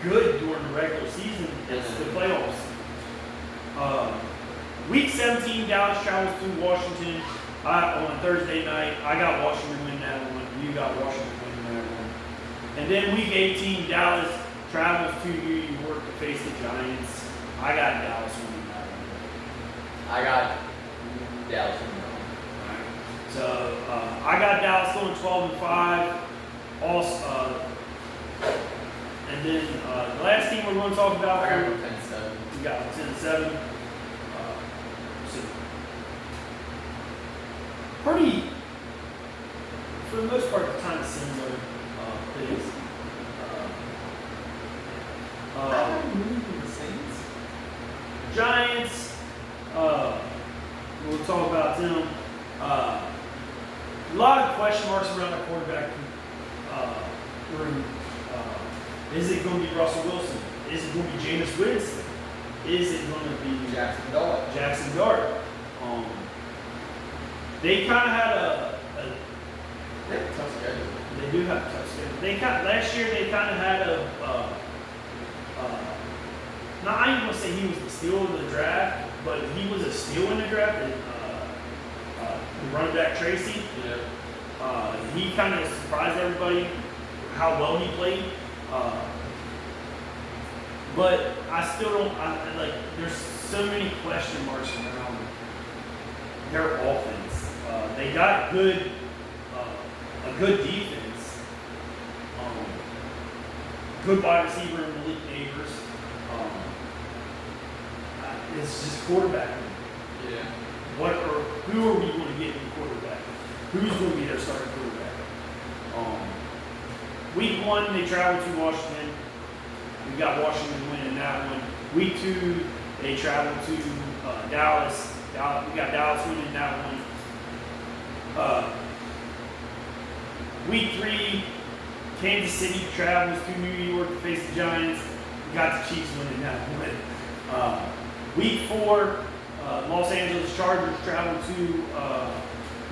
good during the regular season. It's the playoffs. Week 17, Dallas travels to Washington on Thursday night. I got Washington winning that one. You got Washington winning that one. And then week 18, Dallas travels to New York to face the Giants. I got Dallas winning that one. I got Dallas winning that one. So I got Dallas going 12-5. Also, and then the last team we're going to talk about. I got 10-7. We got 10-7. So pretty, for the most part, kind of similar things. The Saints? Giants, we'll talk about them. A lot of question marks around the quarterback room. Is it going to be Russell Wilson? Is it going to be Jameis Winston? Is it going to be Jackson Dart? They kind of had They have a tough schedule. They do have a tough schedule. Last year they kind of had now I ain't gonna say he was the steal of the draft, but he was a steal in the draft. And, the running back Tracy. Yeah. He kind of surprised everybody how well he played. But I still don't. There's so many question marks around their offense. They got a good defense. Good wide receiver in Malik Neighbors. It's just quarterback. Yeah. Who are we going to get in quarterback? Who's going to be their starting quarterback? Week 1, they travel to Washington. We got Washington winning that one. Week 2, they travel to Dallas. We got Dallas winning that one. Week 3, Kansas City travels to New York to face the Giants. We got the Chiefs winning that one. Week 4, Los Angeles Chargers travel to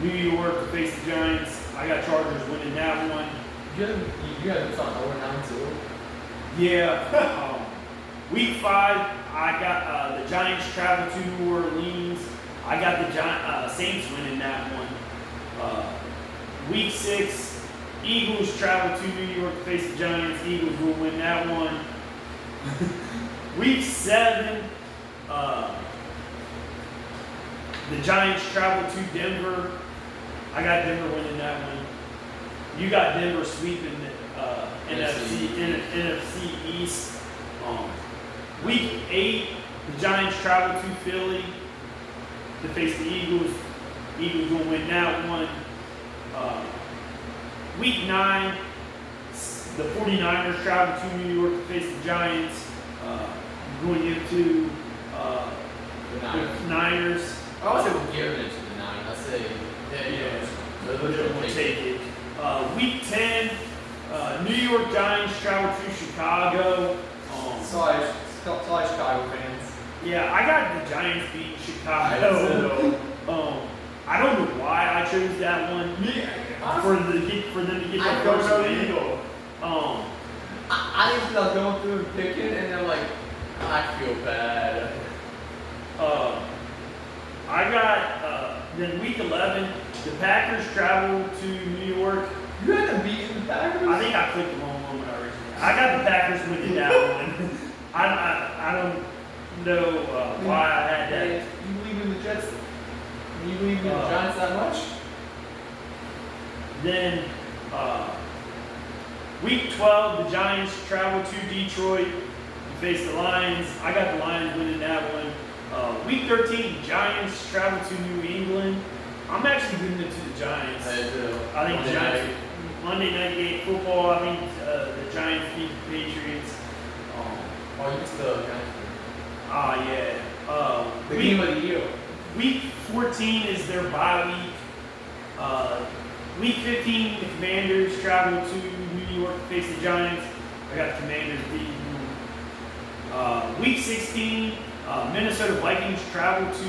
New York to face the Giants. I got Chargers winning that one. You had this on 0-9 too? Yeah. Week 5, I got the Giants travel to New Orleans. I got the Saints winning that one. Week 6, Eagles travel to New York to face the Giants. Eagles will win that one. Week 7, the Giants travel to Denver. I got Denver winning that one. You got Denver sweeping the NFC East. Week 8, the Giants travel to Philly to face the Eagles. Eagles gonna win that one. Week 9, the 49ers travel to New York to face the Giants. Going into the Niners. I would say we're giving it to the Niners. I say, They're going to take it. Week 10, New York Giants travel to Chicago. Sorry, Chicago fans. Yeah, I got the Giants beating I Chicago. do. I don't know why I chose that one for them to get I their don't first know win. either. I just was going through and picking, and I'm like, I feel bad. I got then week 11. The Packers travel to New York. You had them beating the Packers? I think I clicked the wrong one when I originally. I got the Packers winning that one. I don't know why I had that. You believe in the Jets? You believe in the Giants that much? Then week 12, the Giants travel to Detroit to face the Lions. I got the Lions winning that one. Week 13, the Giants travel to New England. I'm actually giving it to the Giants. I do. I think the Giants. Monday Night Game football. I think the Giants beat the Patriots. Oh, you missed the Giants. Yeah. The game of the year. Week 14 is their bye week. Week 15, the Commanders travel to New York to face the Giants. I got the Commanders beating them. Week 16, Minnesota Vikings travel to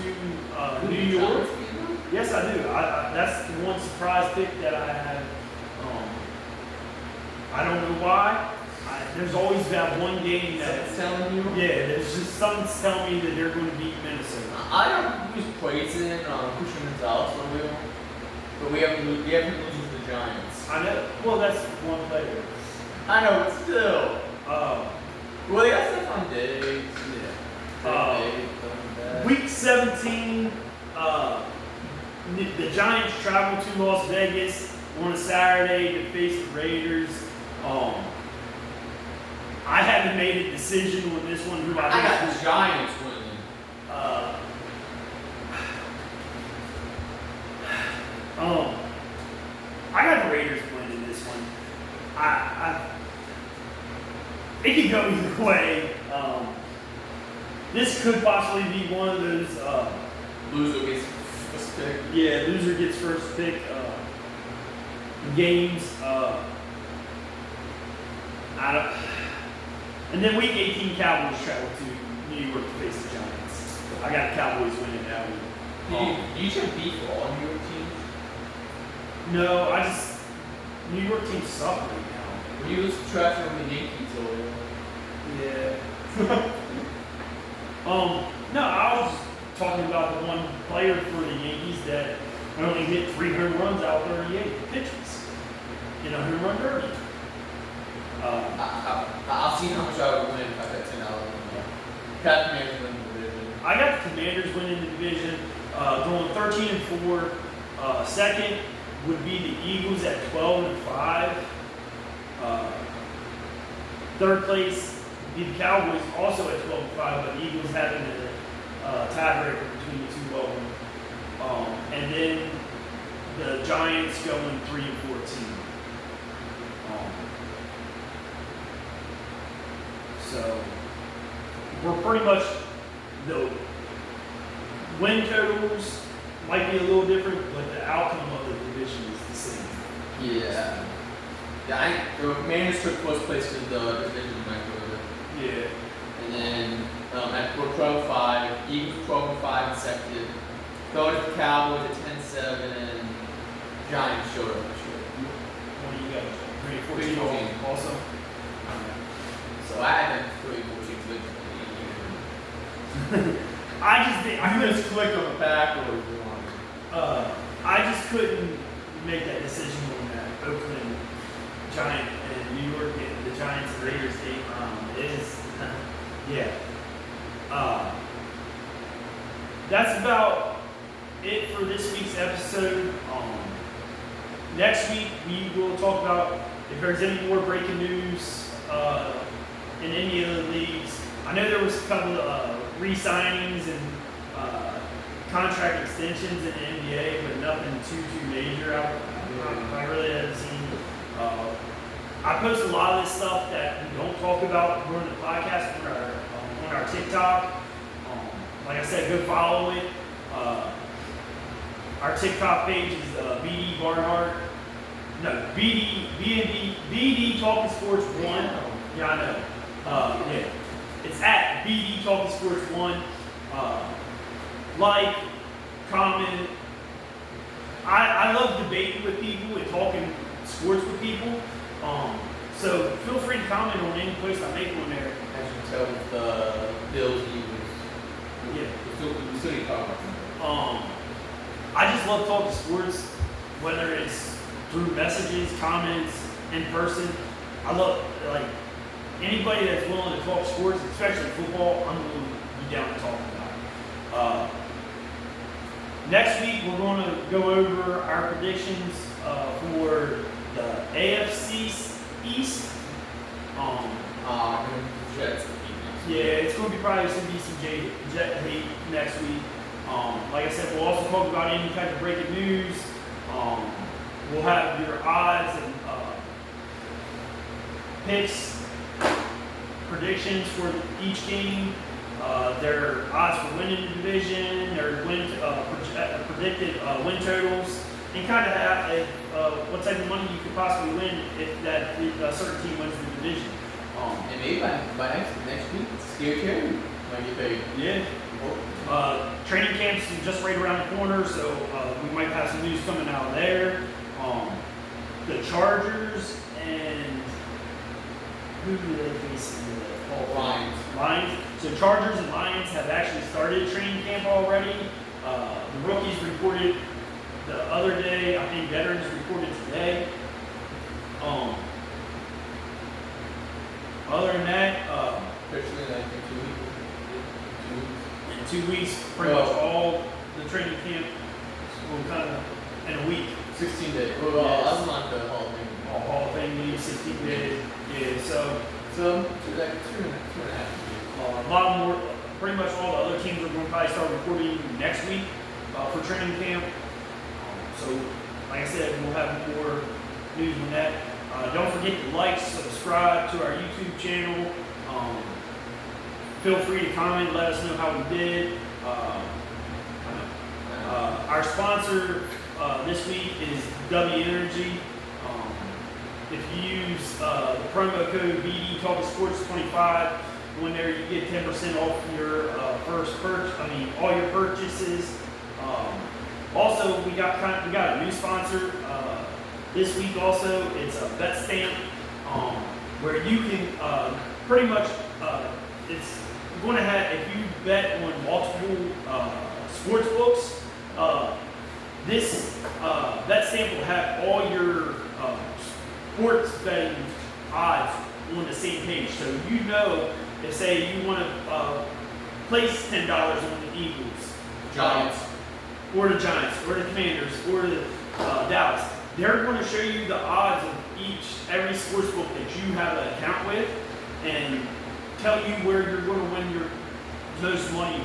New York. Yes, I do. That's the one surprise pick that I had. I don't know why. There's always that one game That's telling you? yeah, there's just something telling me that they're going to beat Minnesota. I don't use praising Christian Gonzalez for real, but we have to lose to the Giants. I know. Well, that's one player. I know, but still. Well, they got stuff on Diggs. Yeah. Week 17, the Giants travel to Las Vegas on a Saturday to face the Raiders. I haven't made a decision on this one. Who I got the Giants winning. I got the Raiders winning this one. It could go either way. This could possibly be one of those. Loser gets first pick. Yeah, loser gets first pick games. And then week 18, Cowboys travel to New York to face the Giants. I got the Cowboys winning that one. You should beat all New York teams. No, New York teams suck right now. You was trashing on the Yankees earlier. Yeah. No, I was talking about the one player for the Yankees that only hit 3 home runs out 38 pitches in a home run derby. I'll see how much I would win if I got $10 Got Commanders winning the division. I got the Commanders winning the division, going 13-4. Second would be the Eagles at 12-5. Third place would be the Cowboys also at 12-5, but the Eagles having a tiebreaker between the two of them. And then the Giants going 3-14. So we're pretty much, the win totals might be a little different, but the outcome of the division is the same. Yeah. Yeah, the Commanders took first place in the division, Yeah. and then we're 12-5, Eagles 12-5 in second. Third is the Cowboys at 10-7, and Giants showed up this year. What do you got? 3-14 also? So I had them 3-14 wins. I just clicked on the backwards one. I just couldn't make that decision on that Oakland Giant and New York and the Giants and Raiders game. It is, yeah. That's about it for this week's episode. Next week we will talk about if there's any more breaking news in any of the leagues. I know there was a couple of re-signings and contract extensions in the NBA, but nothing too major. I really haven't seen. I post a lot of this stuff that we don't talk about during the podcast on our TikTok. Like I said, go follow it. Our TikTok page is BD Barnhart. No, BD Talking Sports 1. Yeah, I know. Yeah. It's at BD Talking Sports 1. Like, comment. I love debating with people and talking sports with people. So feel free to comment on any post I make on there. As you can tell with the Bills, Yeah. we still need to talk about them. I just love talking sports, whether it's through messages, comments, in person. I love, like, anybody that's willing to talk sports, especially football, I'm willing to be down to talk about it. Next week, we're going to go over our predictions for the AFC East. Jets. Yeah, it's going to be probably some Jet hate next week. Like I said, we'll also talk about any type of breaking news. We'll have your odds and picks, predictions for each game, their odds for winning the division, their predicted win totals, and kind of have what type of money you could possibly win if that certain team wins the division. And maybe by next week, Scary Terry might get paid. Yeah. Training camps is just right around the corner, so we might have some news coming out there. The Chargers and who do they face in the Lions. So Chargers and Lions have actually started training camp already. The rookies reported the other day. I think veterans reported today. Other than that, Especially like in 2 weeks, pretty much all the training camp will kind of in a week. 16 days. Well, Yes. that's not the Hall of Fame. Hall of Fame league, 16 days. Yeah, so Like two and a half years. a lot more. Pretty much all the other teams are going to probably start reporting next week for training camp. So, like I said, we'll have more news on that. Don't forget to like, subscribe to our YouTube channel. Feel free to comment, let us know how we did. Our sponsor this week is W Energy. If you use the promo code BD Talking Sports 25, when there you get 10% off your first purchase. All your purchases. Also, we got a new sponsor this week. Also, it's a Bet Stamp, where you can pretty much it's going to have, if you bet on multiple sports books, this Bet Stamp will have all your sports betting odds on the same page. So you know, if say you want to place $10 on the Eagles, Giants, or the Giants, or the Commanders, or the Dallas, they're going to show you the odds of every sports book that you have an account with, and tell you where you're going to win your most money.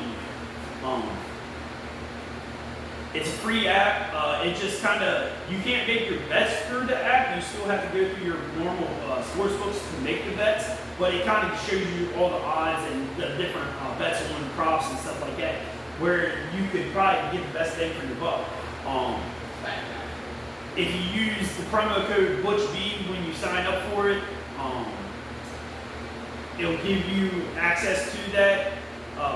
It's a free app. It just kind of, you can't make your bets through the app. You still have to go through your normal sports books to make the bets, but it kind of shows you all the odds and the different bets on props and stuff like that, where you could probably get the best bang for your buck. If you use the promo code ButchB when you sign up for it, it'll give you access to that.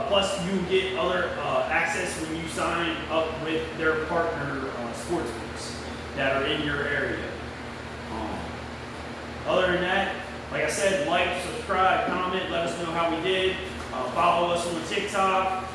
Plus, you'll get other access when you sign up with their partner sports books that are in your area. Other than that, like I said, like, subscribe, comment, let us know how we did. Follow us on TikTok.